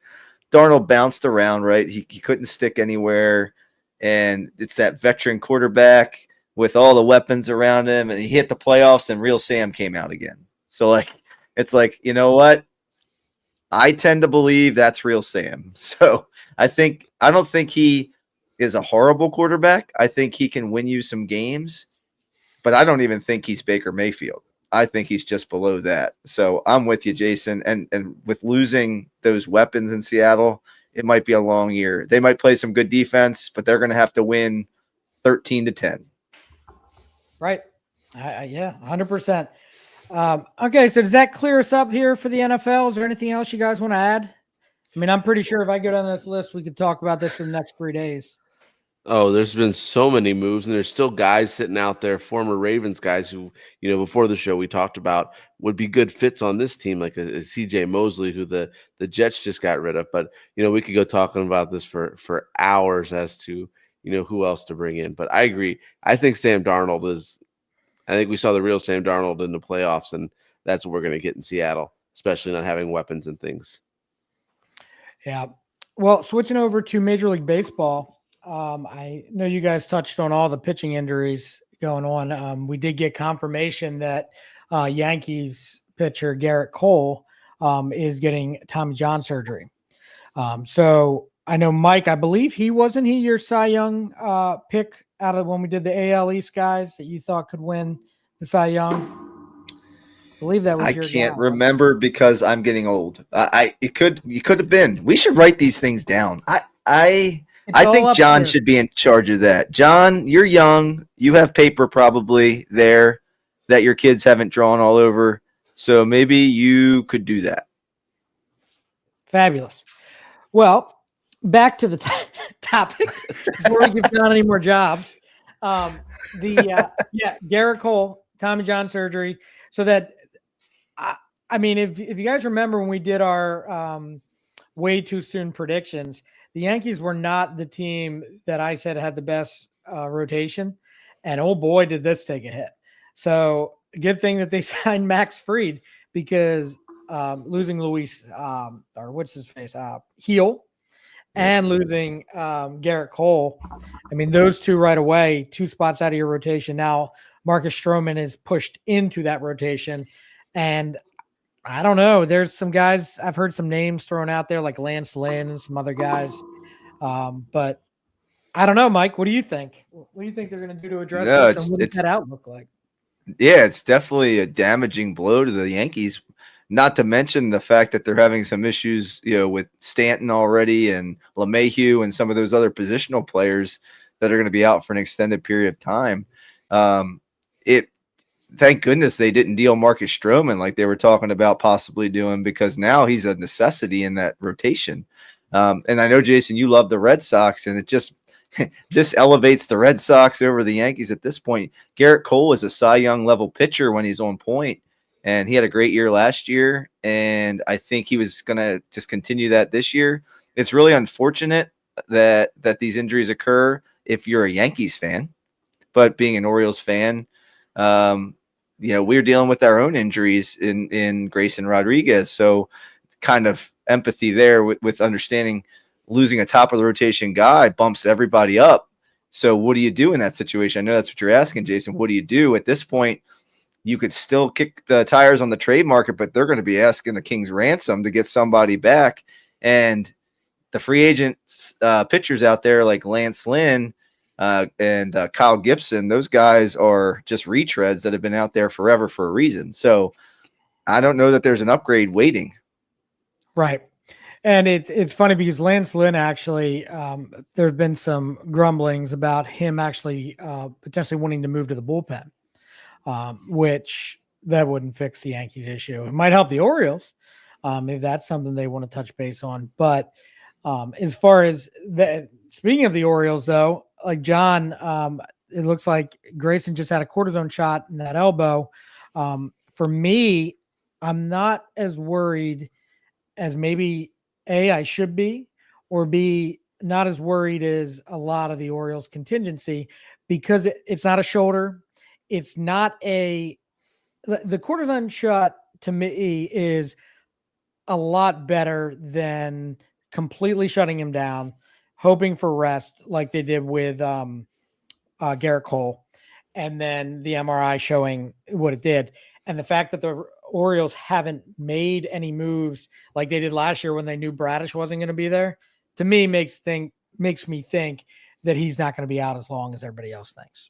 Darnold bounced around, right? He couldn't stick anywhere, and it's that veteran quarterback with all the weapons around him, and he hit the playoffs, and real Sam came out again. So like, it's like, you know what? I tend to believe that's real Sam. So I don't think he is a horrible quarterback. I think he can win you some games, but I don't even think he's Baker Mayfield. I think he's just below that. So I'm with you, Jason. And with losing those weapons in Seattle, it might be a long year. They might play some good defense, but they're going to have to win 13-10. Right. Yeah, 100%. Okay, so does that clear us up here for the NFL? Is there anything else you guys want to add? I mean, I'm pretty sure if I go down this list, we could talk about this for the next 3 days. Oh, there's been so many moves, and there's still guys sitting out there, former Ravens guys who, before the show we talked about would be good fits on this team, like a CJ Mosley, who the Jets just got rid of. But we could go talking about this for hours as to who else to bring in. But I agree. I think Sam Darnold is. I think we saw the real Sam Darnold in the playoffs, and that's what we're going to get in Seattle, especially not having weapons and things. Yeah. Well, switching over to Major League Baseball, I know you guys touched on all the pitching injuries going on. We did get confirmation that Yankees pitcher Garrett Cole is getting Tommy John surgery. So I know, Mike, I believe wasn't he your Cy Young pick out of when we did the AL East guys that you thought could win the Cy Young? I believe that was I your can't guy. remember because I'm getting old. You could have been. We should write these things down. I think John should be in charge of that. John, you're young. You have paper probably there that your kids haven't drawn all over. So maybe you could do that. Fabulous. Well, back to the topic before we give John any more jobs. Garrett Cole, Tommy John surgery. So that, I mean, if you guys remember when we did our way too soon predictions, the Yankees were not the team that I said had the best rotation. And oh boy, did this take a hit. So good thing that they signed Max Fried, because losing Luis, or what's his face, Heel, and losing Garrett Cole. I mean, those two right away, 2 spots out of your rotation. Now Marcus Stroman is pushed into that rotation. And I don't know. There's some guys, I've heard some names thrown out there like Lance Lynn and some other guys. But I don't know, Mike. What do you think? What do you think they're going to do to address this? And what does that outlook like? Yeah, it's definitely a damaging blow to the Yankees. Not to mention the fact that they're having some issues, with Stanton already and LeMahieu and some of those other positional players that are going to be out for an extended period of time. Thank goodness they didn't deal Marcus Stroman like they were talking about possibly doing, because now he's a necessity in that rotation. And I know, Jason, you love the Red Sox, and it just this elevates the Red Sox over the Yankees at this point. Garrett Cole is a Cy Young level pitcher when he's on point, and he had a great year last year, and I think he was going to just continue that this year. It's really unfortunate that these injuries occur if you're a Yankees fan, but being an Orioles fan, we're dealing with our own injuries in Grayson Rodriguez. So kind of empathy there with understanding losing a top of the rotation guy bumps everybody up. So what do you do in that situation? I know that's what you're asking, Jason. What do you do at this point? You could still kick the tires on the trade market, but they're going to be asking the king's ransom to get somebody back. And the free agent pitchers out there like Lance Lynn and Kyle Gibson, those guys are just retreads that have been out there forever for a reason. So I don't know that there's an upgrade waiting. Right. And it's funny because Lance Lynn actually, there have been some grumblings about him actually potentially wanting to move to the bullpen, which that wouldn't fix the Yankees issue. It might help the Orioles if that's something they want to touch base on. But as far as speaking of the Orioles, though, like John, it looks like Grayson just had a cortisone shot in that elbow. For me, I'm not as worried as maybe I should be, or B, not as worried as a lot of the Orioles contingency, because it's not a shoulder. It's not a the cortisone shot to me is a lot better than completely shutting him down, hoping for rest like they did with Garrett Cole, and then the MRI showing what it did. And the fact that the Orioles haven't made any moves like they did last year when they knew Bradish wasn't going to be there, to me makes me think that he's not going to be out as long as everybody else thinks.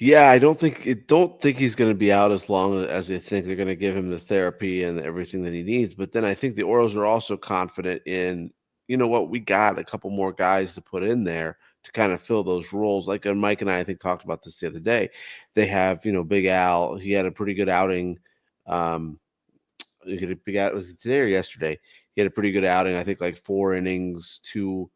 Yeah, I don't think he's going to be out as long as they think they're going to give him the therapy and everything that he needs. But then I think the Orioles are also confident in, you know what, we got a couple more guys to put in there to kind of fill those roles. Like Mike and I think talked about this the other day. They have, Big Al. He had a pretty good outing. He had a big out. Was it today or yesterday? He had a pretty good outing. I think like 4 innings, two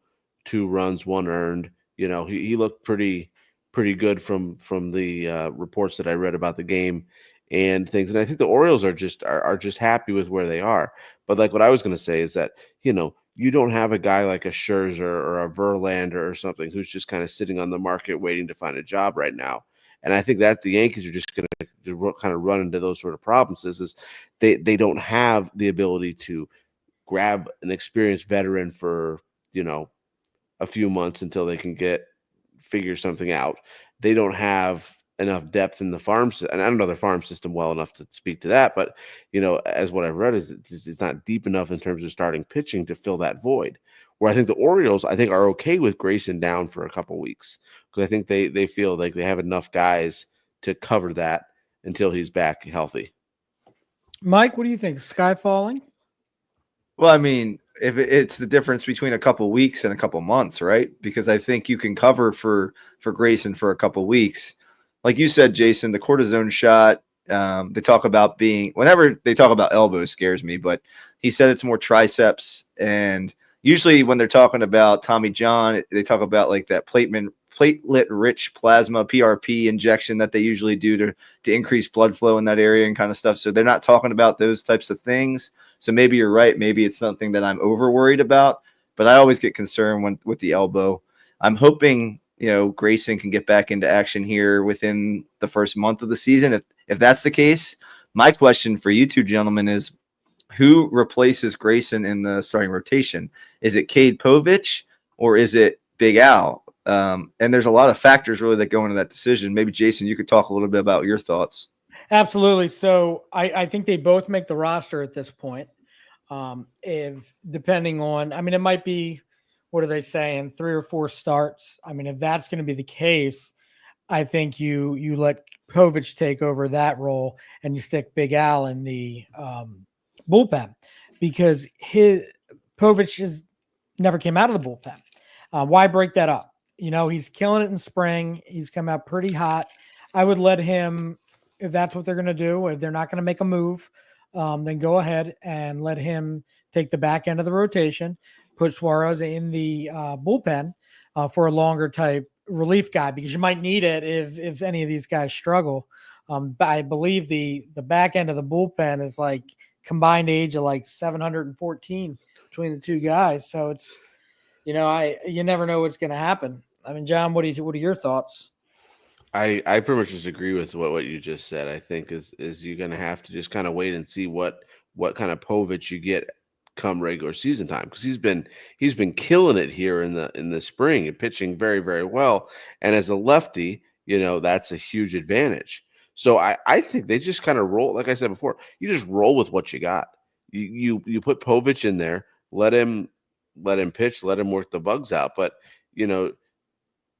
runs, 1 earned. He looked pretty good from the reports that I read about the game and things. And I think the Orioles are just happy with where they are. But like what I was going to say is that you don't have a guy like a Scherzer or a Verlander or something who's just kind of sitting on the market waiting to find a job right now. And I think that the Yankees are just going to kind of run into those sort of problems. Is they don't have the ability to grab an experienced veteran for a few months until they can figure something out. They don't have enough depth in the farm system, and I don't know the farm system well enough to speak to that, but as what I've read is it's not deep enough in terms of starting pitching to fill that void. Where I think the Orioles, are okay with Grayson down for a couple weeks because I think they feel like they have enough guys to cover that until he's back healthy. Mike, what do you think? Sky falling? Well, I mean, if it's the difference between a couple weeks and a couple months, right? Because I think you can cover for Grayson for a couple weeks. Like you said, Jason, the cortisone shot, they talk about whenever they talk about elbows scares me, but he said it's more triceps. And usually when they're talking about Tommy John, they talk about like that platelet-rich plasma, PRP injection that they usually do to increase blood flow in that area and kind of stuff. So they're not talking about those types of things. So maybe you're right. Maybe it's something that I'm over worried about, but I always get concerned with the elbow. I'm hoping, Grayson can get back into action here within the first month of the season. If that's the case, my question for you two gentlemen is, who replaces Grayson in the starting rotation? Is it Cade Povich or is it Big Al? And there's a lot of factors really that go into that decision. Maybe Jason, you could talk a little bit about your thoughts. Absolutely. So I think they both make the roster at this point. If depending on, it might be, what are they saying, 3 or 4 starts. If that's going to be the case, I think you let Povich take over that role and you stick Big Al in the bullpen because Povich never came out of the bullpen. Why break that up? He's killing it in spring. He's come out pretty hot. I would let him, if that's what they're going to do, if they're not going to make a move, then go ahead and let him take the back end of the rotation, put Suarez in the bullpen for a longer type relief guy because you might need it if any of these guys struggle. But I believe the back end of the bullpen is like combined age of like 714 between the two guys. So it's, you never know what's going to happen. John, what are your thoughts? I pretty much just agree with what you just said. I think is you're going to have to just kind of wait and see what kind of Povich you get come regular season time because he's been killing it here in the spring and pitching very, very well. And as a lefty, that's a huge advantage. So I think they just kind of roll, like I said before, you just roll with what you got. You put Povich in there, let him pitch, let him work the bugs out. But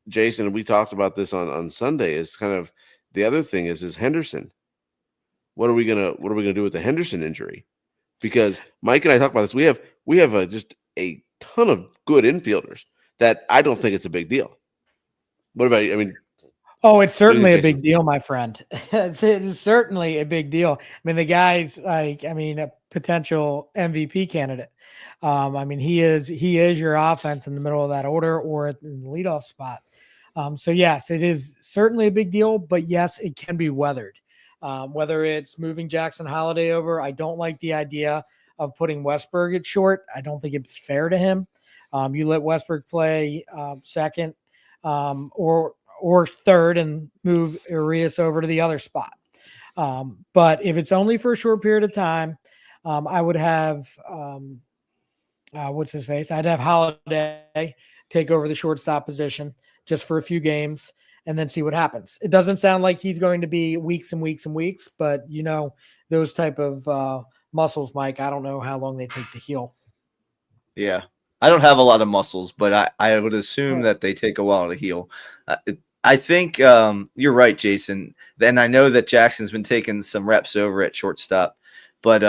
Jason, we talked about this on Sunday. Is kind of the other thing is Henderson. What are we gonna do with the Henderson injury? Because Mike and I talked about this. We have just a ton of good infielders that I don't think it's a big deal. What about you? Oh, it's certainly a big deal, my friend. It's certainly a big deal. The guy's like, a potential MVP candidate. He is your offense in the middle of that order or in the leadoff spot. So yes, it is certainly a big deal, but yes, it can be weathered. Whether it's moving Jackson Holiday over, I don't like the idea of putting Westberg at short. I don't think it's fair to him. You let Westberg play second or third and move Urias over to the other spot. But if it's only for a short period of time, I would have what's his face? I'd have Holiday take over the shortstop position just for a few games and then see what happens. It doesn't sound like he's going to be weeks and weeks and weeks, but those type of muscles, Mike, I don't know how long they take to heal. Yeah. I don't have a lot of muscles, but I would assume that they take a while to heal. I think you're right, Jason. And I know that Jackson's been taking some reps over at shortstop, but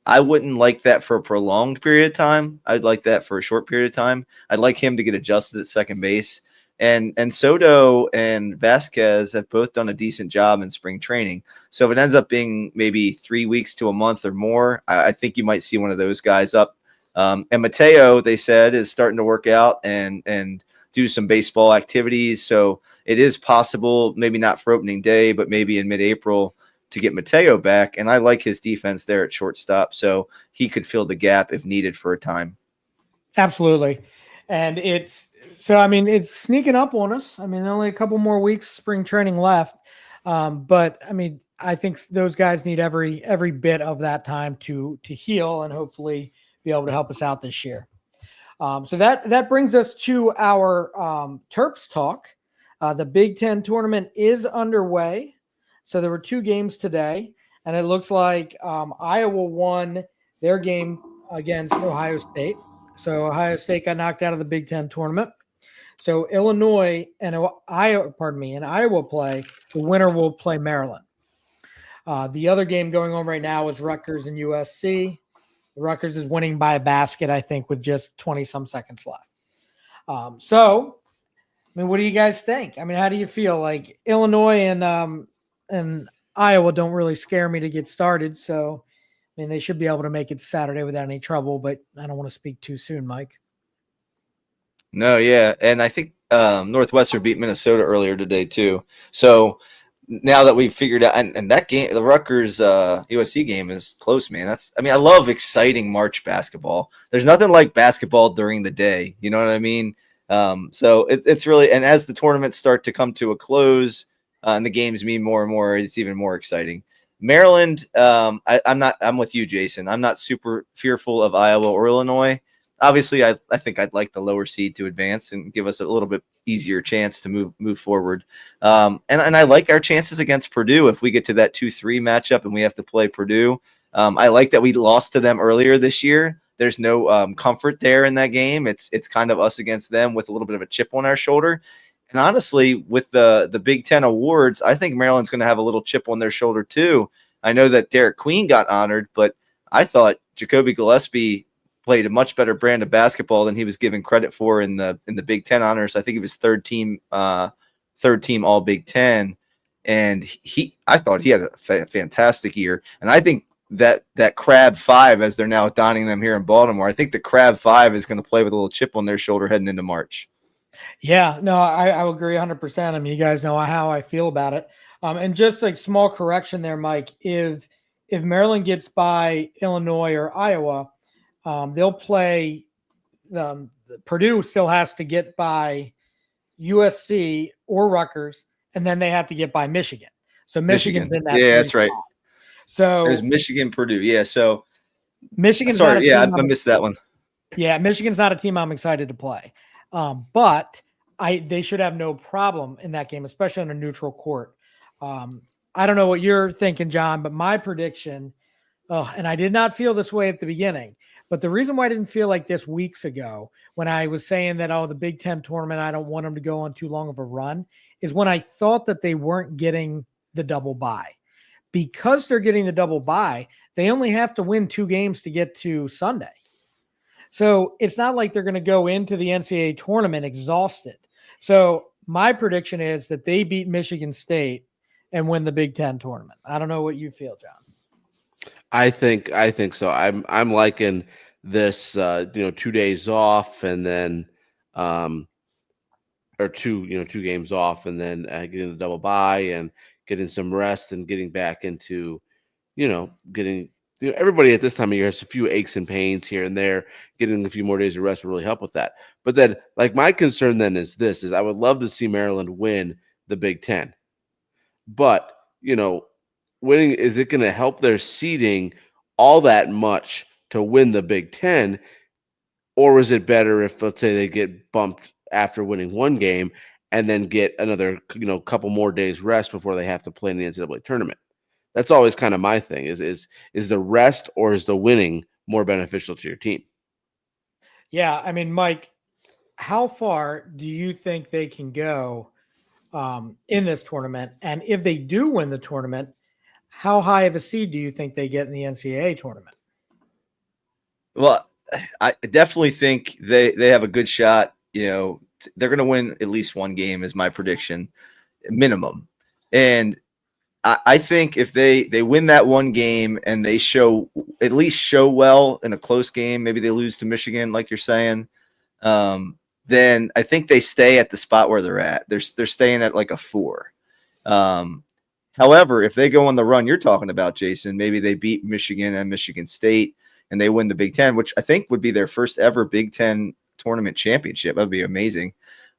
I wouldn't like that for a prolonged period of time. I'd like that for a short period of time. I'd like him to get adjusted at second base. And Soto and Vasquez have both done a decent job in spring training. So if it ends up being maybe 3 weeks to a month or more, I think you might see one of those guys up. And Mateo, they said, is starting to work out and do some baseball activities. So it is possible, maybe not for opening day, but maybe in mid-April, to get Mateo back. And I like his defense there at shortstop, so he could fill the gap if needed for a time. Absolutely. And it's sneaking up on us. I mean, only a couple more weeks spring training left. But I mean, I think those guys need every bit of that time to heal and hopefully be able to help us out this year. So that brings us to our Terps talk. The Big Ten tournament is underway. So there were 2 games today, and it looks like Iowa won their game against Ohio State. So Ohio State got knocked out of the Big Ten tournament. So Illinois and Iowa play. The winner will play Maryland. The other game going on right now is Rutgers and USC. Rutgers is winning by a basket, I think, with just 20-some seconds left. So, I mean, what do you guys think? I mean, how do you feel? Like Illinois and Iowa don't really scare me to get started. So, I mean, they should be able to make it Saturday without any trouble, but I don't want to speak too soon, Mike. No, yeah. And I think Northwestern beat Minnesota earlier today, too. So now that we've figured out, and that game, the Rutgers USC game is close, man. I love exciting March basketball. There's nothing like basketball during the day. You know what I mean? So it's really, and as the tournaments start to come to a close and the games mean more and more, it's even more exciting. Maryland, I'm with you, Jason. I'm not super fearful of Iowa or Illinois. Obviously, I think I'd like the lower seed to advance and give us a little bit easier chance to move forward. And I like our chances against Purdue if we get to that 2-3 matchup and we have to play Purdue. I like that we lost to them earlier this year. There's no comfort there in that game. It's kind of us against them with a little bit of a chip on our shoulder. And honestly, with the Big Ten awards, I think Maryland's going to have a little chip on their shoulder too. I know that Derek Queen got honored, but I thought Jacoby Gillespie played a much better brand of basketball than he was given credit for in the Big Ten honors. I think he was third team All Big Ten, and I thought he had a fantastic year. And I think that Crab 5, as they're now donning them here in Baltimore, I think the Crab 5 is going to play with a little chip on their shoulder heading into March. Yeah, no, I would agree 100%. I mean, you guys know how I feel about it. And just like small correction there, Mike, if Maryland gets by Illinois or Iowa, they'll play. Purdue still has to get by USC or Rutgers, and then they have to get by Michigan. So Michigan's in that. Yeah, that's right. So there's Michigan, Purdue. Yeah, so Michigan's sorry. Yeah, I missed that one. Yeah, Michigan's not a team I'm excited to play, but they should have no problem in that game, especially on a neutral court. I don't know what you're thinking, John, but my prediction, and I did not feel this way at the beginning, but the reason why I didn't feel like this weeks ago when I was saying that, the Big Ten tournament, I don't want them to go on too long of a run, is when I thought that they weren't getting the double bye. Because they're getting the double bye, they only have to win 2 games to get to Sunday. So it's not like they're going to go into the NCAA tournament exhausted. So my prediction is that they beat Michigan State and win the Big Ten tournament. I don't know what you feel, John. I think so. I'm liking this 2 days off and then or 2 games off and then getting the double bye and getting some rest and getting back into getting everybody at this time of year has a few aches and pains here and there. Getting a few more days of rest will really help with that. But then, like, my concern then is I would love to see Maryland win the Big Ten. But, winning, is it going to help their seeding all that much to win the Big Ten? Or was it better if, let's say, they get bumped after winning one game and then get another, couple more days rest before they have to play in the NCAA tournament? That's always kind of my thing is the rest or is the winning more beneficial to your team? Yeah. I mean, Mike, how far do you think they can go in this tournament? And if they do win the tournament, how high of a seed do you think they get in the NCAA tournament? Well, I definitely think they have a good shot. They're going to win at least one game is my prediction, minimum. And I think if they win that one game and they at least show well in a close game, maybe they lose to Michigan, like you're saying, then I think they stay at the spot where they're at. They're staying at like a 4. However, if they go on the run you're talking about, Jason, maybe they beat Michigan and Michigan State and they win the Big Ten, which I think would be their first ever Big Ten tournament championship. That'd be amazing.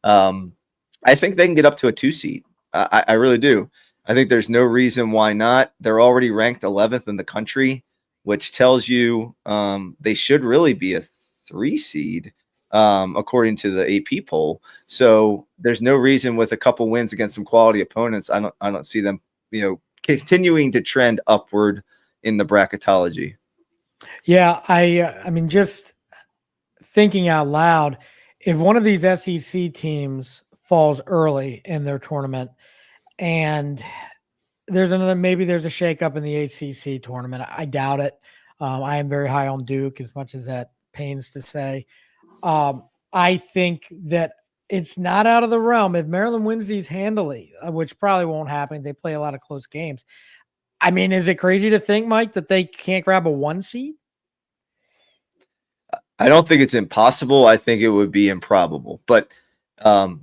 I think they can get up to a 2 seed. I really do. I think there's no reason why not. They're already ranked 11th in the country, which tells you they should really be a 3 seed, according to the AP poll. So there's no reason with a couple wins against some quality opponents. I don't see them, continuing to trend upward in the bracketology. Yeah, I mean, just thinking out loud, if one of these SEC teams falls early in their tournament and maybe there's a shakeup in the ACC tournament, I doubt it. I am very high on Duke, as much as that pains to say. I think that it's not out of the realm if Maryland wins these handily, which probably won't happen. They play a lot of close games. I mean, is it crazy to think, Mike, that they can't grab a 1 seed? I don't think it's impossible. I think it would be improbable. But I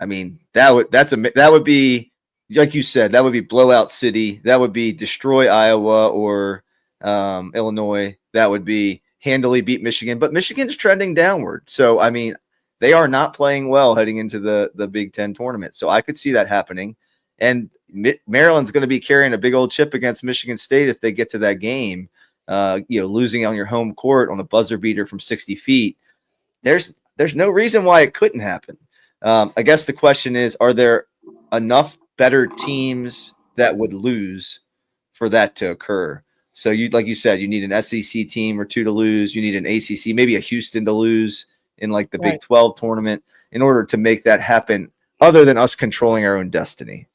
mean, that would be, like you said, that would be blowout city. That would be destroy Iowa or Illinois. That would be handily beat Michigan. But Michigan's trending downward. So I mean, they are not playing well heading into the Big Ten tournament. So I could see that happening. And Maryland's going to be carrying a big old chip against Michigan State if they get to that game. Losing on your home court on a buzzer beater from 60 feet. There's no reason why it couldn't happen. I guess the question is, are there enough better teams that would lose for that to occur? So like you said, you need an SEC team or 2 to lose. You need an ACC, maybe a Houston to lose in like the Big 12 tournament in order to make that happen, other than us controlling our own destiny.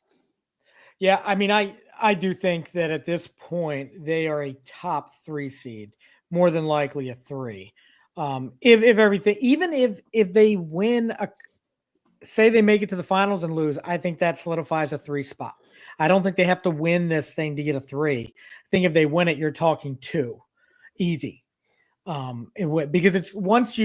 Yeah, I mean, I do think that at this point they are a top 3 seed, more than likely a 3. If everything, even if they win say they make it to the finals and lose, I think that solidifies a 3 spot. I don't think they have to win this thing to get a 3. I think if they win it, you're talking 2, easy. Because it's once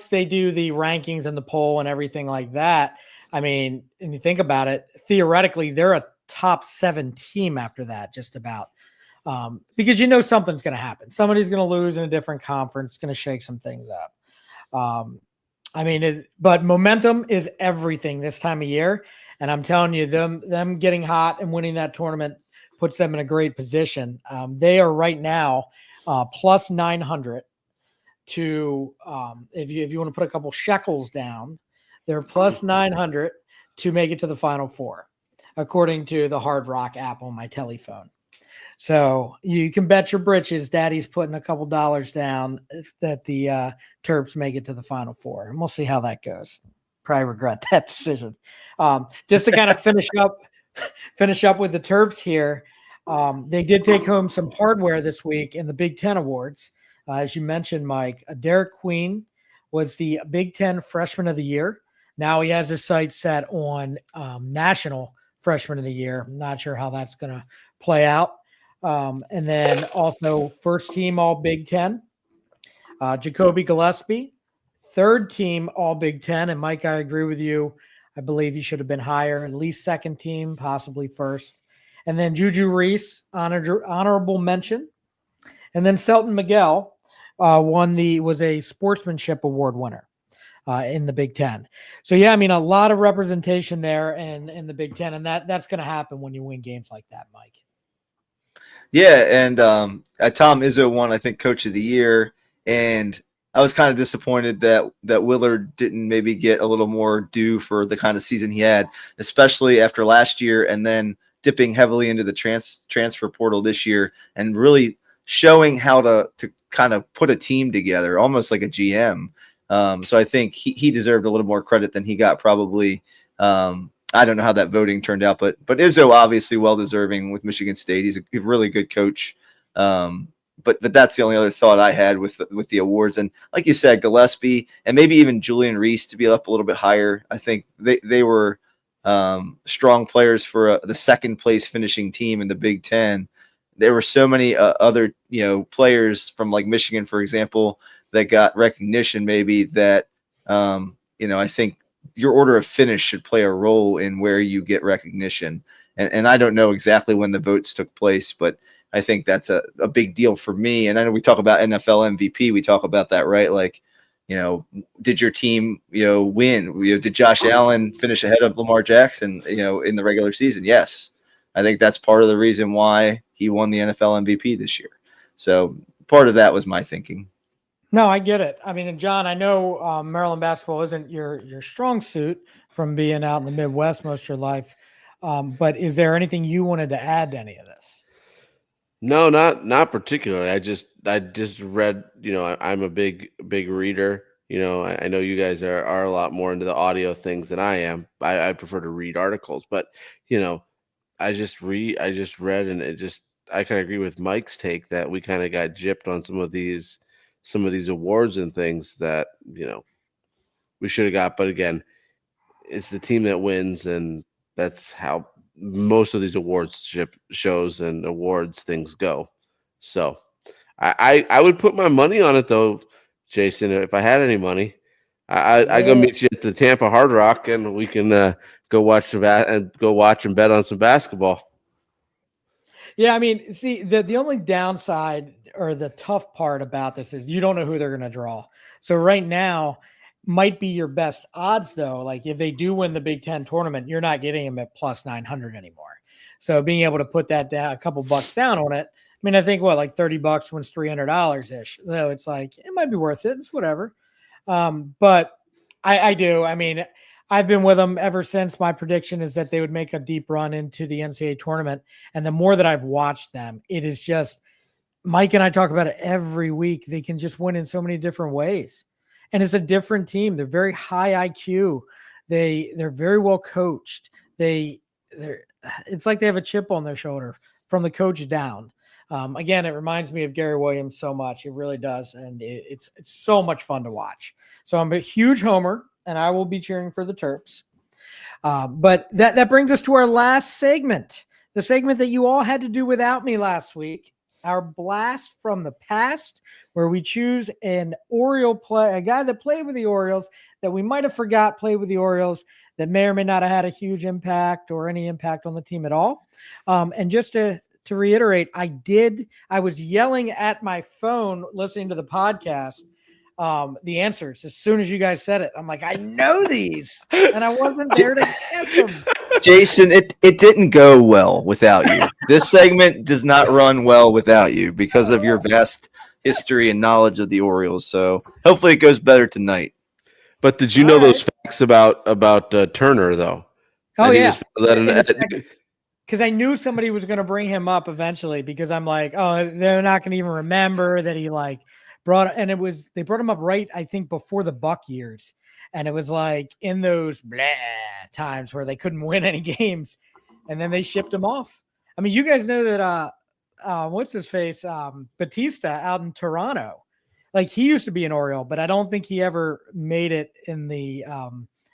they do the rankings and the poll and everything like that. I mean, and you think about it, theoretically, they're a top 7 team after that, just about. Because something's going to happen. Somebody's going to lose in a different conference, going to shake some things up. But momentum is everything this time of year. And I'm telling you, them getting hot and winning that tournament puts them in a great position. They are right now plus 900 to, if you want to put a couple shekels down, they're plus 900 to make it to the Final Four, according to the Hard Rock app on my telephone. So you can bet your britches Daddy's putting a couple dollars down that the Terps make it to the Final Four. And we'll see how that goes. Probably regret that decision. Just to kind of finish up with the Terps here. They did take home some hardware this week in the Big Ten Awards. As you mentioned, Mike, Derek Queen was the Big Ten Freshman of the Year. Now he has his sights set on National Freshman of the Year. I'm not sure how that's going to play out. And then also first team All Big Ten, Jacoby Gillespie, third team All Big Ten. And Mike, I agree with you. I believe he should have been higher, at least second team, possibly first. And then Juju Reese, honorable mention. And then Selton Miguel was a sportsmanship award winner in the Big Ten. So yeah, I mean, a lot of representation there in the Big Ten, and that's going to happen when you win games like that, Mike. Yeah, and Tom Izzo won, I think, Coach of the Year, and I was kind of disappointed that Willard didn't maybe get a little more due for the kind of season he had, especially after last year, and then dipping heavily into the transfer portal this year, and really showing how to kind of put a team together, almost like a GM. So I think he deserved a little more credit than he got probably. I don't know how that voting turned out, but Izzo obviously well deserving with Michigan State. He's a really good coach. But that's the only other thought I had with the awards. And like you said, Gillespie and maybe even Julian Reese to be up a little bit higher. I think they were strong players for the second place finishing team in the Big Ten. There were so many other players from like Michigan, for example, that got recognition. Maybe that I think your order of finish should play a role in where you get recognition. And I don't know exactly when the votes took place, but I think that's a big deal for me. And then we talk about NFL MVP. We talk about that, right? Like, did your team, win? Did Josh Allen finish ahead of Lamar Jackson, in the regular season? Yes. I think that's part of the reason why he won the NFL MVP this year. So part of that was my thinking. No, I get it. I mean, and John, I know Maryland basketball isn't your strong suit from being out in the Midwest most of your life. But is there anything you wanted to add to any of this? No, not particularly. I just read. I'm a big reader. I know you guys are a lot more into the audio things than I am. I prefer to read articles, but I just read, and I kind of agree with Mike's take that we kind of got gypped on some of these awards and things that we should have got. But again, it's the team that wins, and that's how most of these awards shows and awards things go. So I would put my money on it though, Jason. If I had any money, I go meet you at the Tampa Hard Rock, and we can go watch and bet on some basketball. Yeah, I mean, see, the only downside or the tough part about this is you don't know who they're going to draw. So right now might be your best odds, though. Like if they do win the Big Ten tournament, you're not getting them at plus 900 anymore. So being able to put that down, a couple bucks down on it. I mean, I think like $30 wins $300 ish. So it's like, it might be worth it. It's whatever. But I do. I mean, I've been with them ever since. My prediction is that they would make a deep run into the NCAA tournament. And the more that I've watched them, it is just, Mike and I talk about it every week. They can just win in so many different ways. And it's a different team. They're very high IQ. They're very well coached. It's like they have a chip on their shoulder from the coach down. Again, it reminds me of Gary Williams so much. It really does. And it's so much fun to watch. So I'm a huge homer, and I will be cheering for the Terps. But that brings us to our last segment, the segment that you all had to do without me last week, our blast from the past, where we choose an Oriole a guy that played with the Orioles that we might have forgot played with the Orioles that may or may not have had a huge impact or any impact on the team at all. And just to reiterate, I was yelling at my phone listening to the podcast the answers as soon as you guys said it. I'm like, I know these, and I wasn't there to get them. Jason, it didn't go well without you. This segment does not run well without you because of your vast history and knowledge of the Orioles. So hopefully it goes better tonight. But did you know those facts about Turner though? Oh yeah, because I knew somebody was going to bring him up eventually. Because I'm like, oh, they're not going to even remember that he they brought him up right, I think, before the Buck years. And it was like in those times where they couldn't win any games. And then they shipped him off. I mean, you guys know that, what's his face? Batista out in Toronto. Like he used to be an Oriole, but I don't think he ever made it in the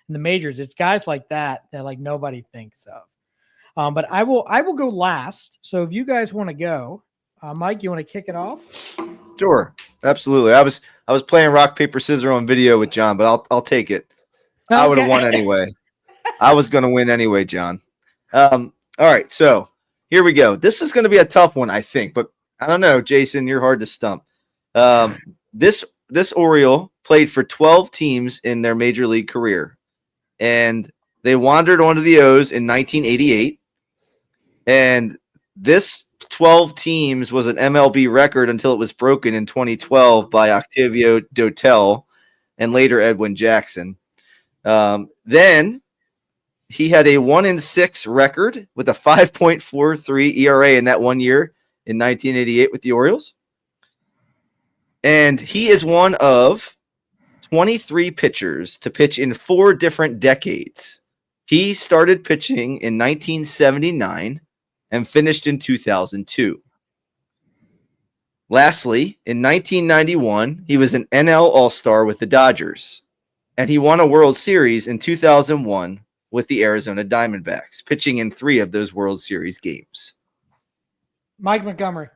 majors. It's guys like that like nobody thinks of. But I will go last. So if you guys want to go, Mike, you want to kick it off? Sure, absolutely. I was playing rock paper scissors on video with John, but I'll take it. Okay. I would have won anyway. I was going to win anyway, John. All right, so here we go. This is going to be a tough one, I think, but I don't know, Jason. You're hard to stump. This Oriole played for 12 teams in their major league career, and they wandered onto the O's in 1988. And this 12 teams was an MLB record until it was broken in 2012 by Octavio Dotel and later Edwin Jackson. Then he had a 1-6 record with a 5.43 ERA in that 1 year in 1988 with the Orioles. And he is one of 23 pitchers to pitch in 4 different decades. He started pitching in 1979 and finished in 2002. Lastly, in 1991, he was an NL All-Star with the Dodgers, and he won a World Series in 2001 with the Arizona Diamondbacks, pitching in 3 of those World Series games. Mike Montgomery.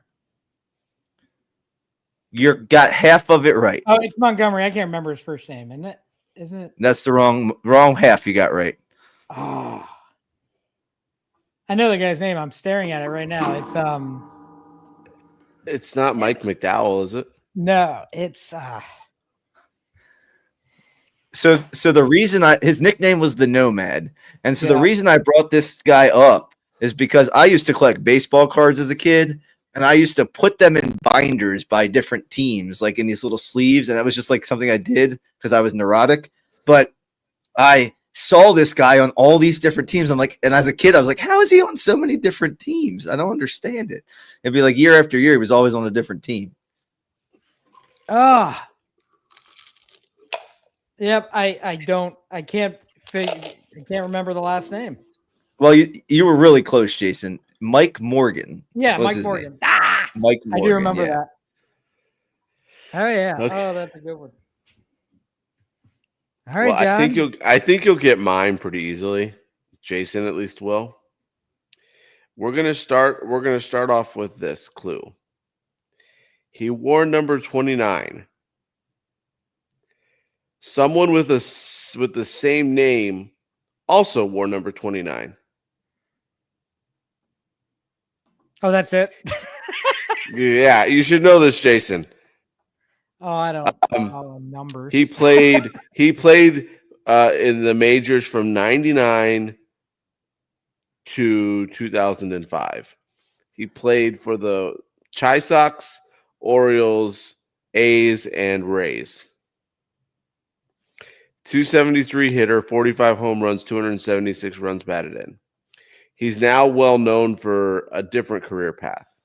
You got half of it right. Oh, it's Montgomery. I can't remember his first name, isn't it? Isn't it? That's the wrong half you got right. Oh. I know the guy's name. I'm staring at it right now. It's not Mike McDowell, is it? No, it's So the reason his nickname was the Nomad, and so the Yeah. reason I brought this guy up is because I used to collect baseball cards as a kid, and I used to put them in binders by different teams, like in these little sleeves, and that was just like something I did because I was neurotic. But I saw this guy on all these different teams. I'm like, and as a kid, I was like, how is he on so many different teams? I don't understand it. It'd be like year after year, he was always on a different team. Yep, I can't remember the last name. Well, you were really close, Jason. Mike Morgan. Yeah, was Mike his Morgan. name. Ah, Mike Morgan. I do remember yeah. that. Oh yeah. Okay. Oh, that's a good one. All right, Well, John. I think you'll get mine pretty easily. Jason at least will. We're gonna start off with this clue. He wore number 29. Someone with the same name also wore number 29. Oh, that's it. Yeah, you should know this, Jason. Oh, I don't follow numbers. He played in the majors from 99 to 2005. He played for the Chi Sox, Orioles, A's, and Rays. 273 hitter, 45 home runs, 276 runs batted in. He's now well known for a different career path.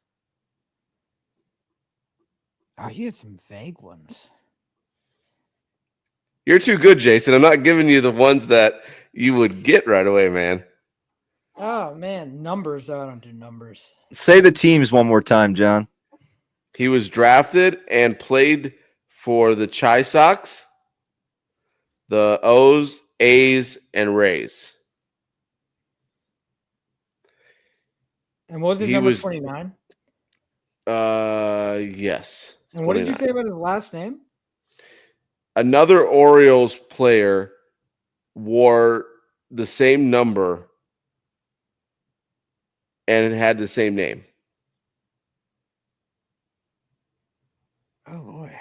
Oh, you had some vague ones. You're too good, Jason. I'm not giving you the ones that you would get right away, man. Oh man, numbers. Oh, I don't do numbers. Say the teams one more time, John. He was drafted and played for the Chi Sox, the O's, A's, and Rays. And what was his He number was- 29? Yes. And what did you 29. say about his last name? Another Orioles player wore the same number and it had the same name. Oh boy.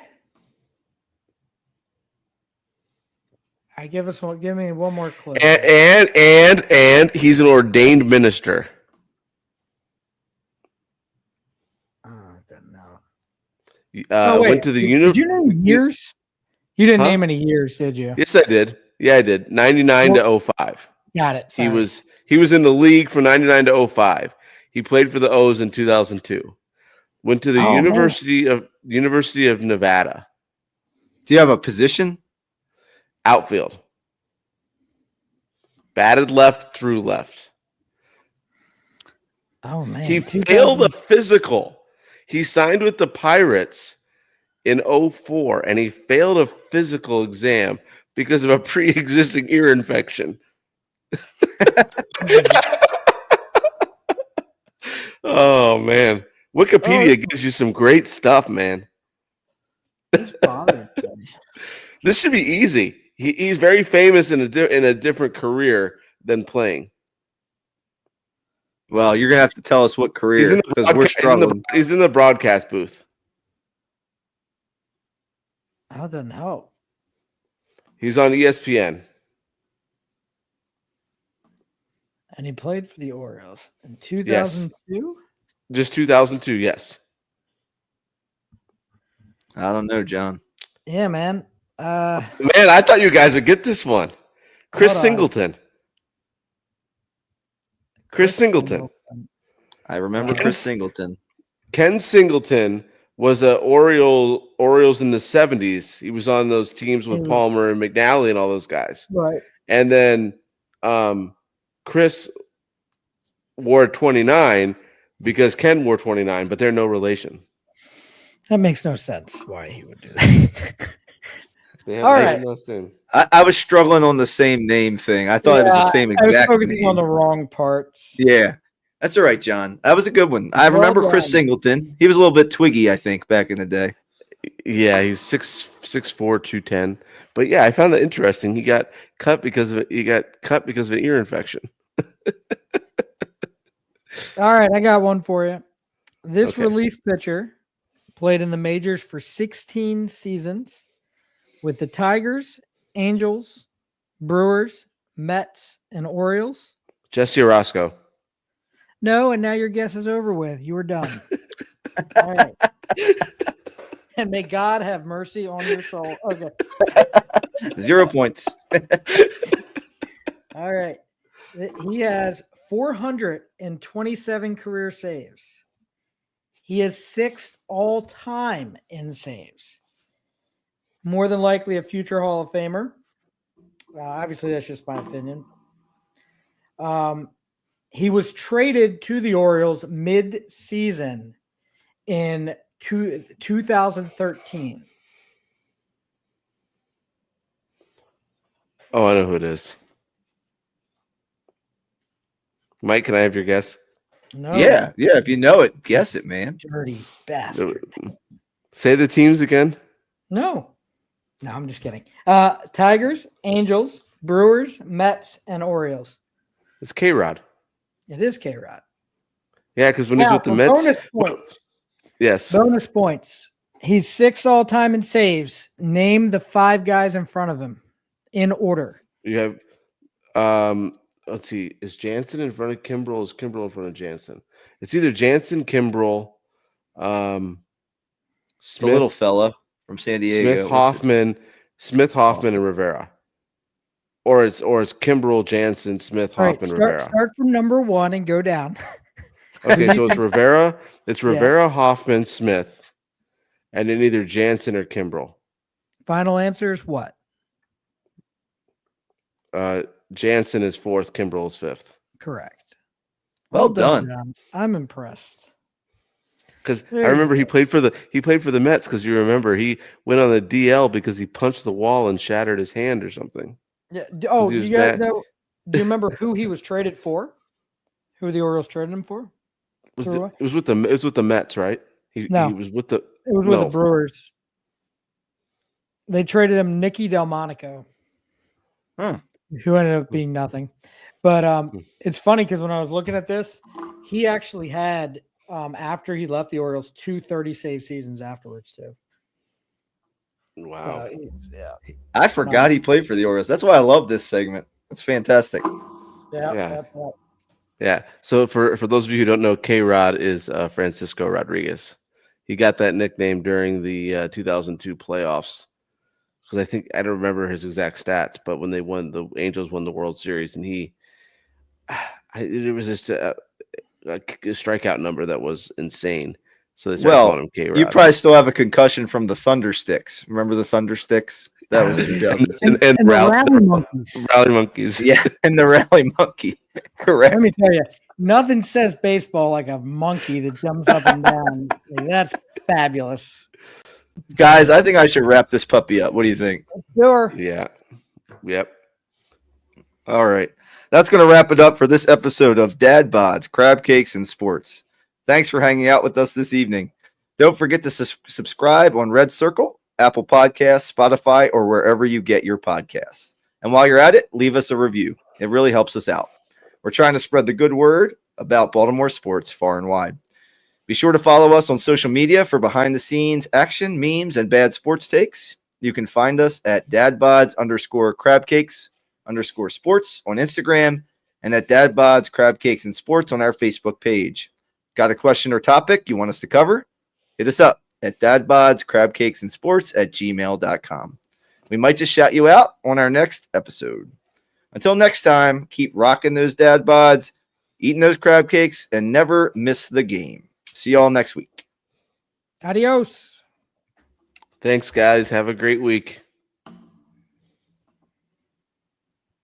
Give me one more clue. And he's an ordained minister. I don't know. Went to the Did you name years? You didn't name any years, did you? Yes, I did. Yeah, I did. 99 to 05. Got it. He Sorry. was in the league from 99 to 05. He played for the O's in 2002. Went to the University of Nevada. Do you have a position? Outfield. Batted left through left. Oh man. He failed a physical. He signed with the Pirates in 04 and he failed a physical exam because of a pre-existing ear infection. Oh man. Wikipedia gives you some great stuff, man. This should be easy. He's very famous in a different career than playing. Well, you're gonna have to tell us what career because we're struggling. He's in the broadcast booth. That doesn't help. He's on ESPN. And he played for the Orioles in 2002. Just 2002, yes. I don't know, John. Yeah, man. Man, I thought you guys would get this one. Chris Hold on. Singleton. Chris Singleton. I remember Chris Singleton. Ken Singleton was a Orioles in the 70s. He was on those teams with Palmer and McNally and all those guys. Right. And then Chris wore 29 because Ken wore 29, but they're no relation. That makes no sense why he would do that. All right. I was struggling on the same name thing. I thought it was the same exact I was focusing name. on the wrong parts. Yeah. That's all right, John. That was a good one. I remember Chris Singleton. He was a little bit twiggy, I think, back in the day. Yeah, he's 6'4", 210. But yeah, I found that interesting. He got cut because of an ear infection. All right, I got one for you. This relief pitcher played in the majors for 16 seasons with the Tigers, Angels, Brewers, Mets, and Orioles. Jesse Orosco. No, and now your guess is over with. You were done. All right. And may God have mercy on your soul. Okay. 0 points. All right. He has 427 career saves. He is 6th all time in saves. More than likely a future Hall of Famer. Obviously, that's just my opinion. He was traded to the Orioles mid-season in 2013. Oh, I know who it is. Mike, can I have your guess? No. Yeah. If you know it, guess it, man. Dirty bastard. Say the teams again. No, I'm just kidding. Tigers, Angels, Brewers, Mets, and Orioles. It's K-Rod. It is K-Rod. Yeah, because when he's with the Mets. Bonus points. Yes. Bonus points. He's 6th all time in saves. Name the 5 guys in front of him in order. You have, let's see, is Jansen in front of Kimbrel? Is Kimbrel in front of Jansen? It's either Jansen, Kimbrel, Smith, the little fella from San Diego, Smith Hoffman, and Rivera. Or it's Kimbrel, Jansen, Smith, Hoffman, Rivera. Start from number 1 and go down. Okay, so it's Rivera. It's Rivera, Hoffman, Smith, and then either Jansen or Kimbrel. Final answer is what? Jansen is 4th, Kimbrel is 5th. Correct. Well done. John. I'm impressed. Because I remember he played for the Mets. Because you remember he went on the DL because he punched the wall and shattered his hand or something. Yeah. Oh, you guys know? Do you remember who he was traded for? Who the Orioles traded him for? It was with the Mets, right? He was with the. It was with the Brewers. They traded him Nicky Delmonico, who ended up being nothing. But it's funny because when I was looking at this, he actually had after he left the Orioles 2 30-save seasons afterwards too. Wow. Yeah. I forgot he played for the Orioles. That's why I love this segment. It's fantastic. Yeah. So for those of you who don't know, K-Rod is Francisco Rodriguez. He got that nickname during the 2002 playoffs because I don't remember his exact stats, but when the Angels won the World Series, and it was just a strikeout number that was insane. So they started calling him K-Rod. You probably still have a concussion from the Thunder Sticks. Remember the Thunder Sticks? That was 2010. and the Rally Monkeys. Rally Monkeys. Yeah, and the Rally Monkey. Correct. Let me tell you, nothing says baseball like a monkey that jumps up and down. That's fabulous. Guys, I think I should wrap this puppy up. What do you think? Sure. Yeah. Yep. All right. That's going to wrap it up for this episode of Dad Bods, Crab Cakes, and Sports. Thanks for hanging out with us this evening. Don't forget to subscribe on Red Circle, Apple Podcasts, Spotify, or wherever you get your podcasts. And while you're at it, leave us a review. It really helps us out. We're trying to spread the good word about Baltimore sports far and wide. Be sure to follow us on social media for behind-the-scenes action, memes, and bad sports You can find us at dadbods_crabcakes_sports on Instagram and at dadbods crab cakes and sports on our Facebook page. Got a question or topic you want us to cover? Hit us up at dadbodscrabcakesandsports@gmail.com. We might just shout you out on our next episode. Until next time, keep rocking those dad bods, eating those crab cakes, and never miss the game. See y'all next week. Adios. Thanks, guys. Have a great week.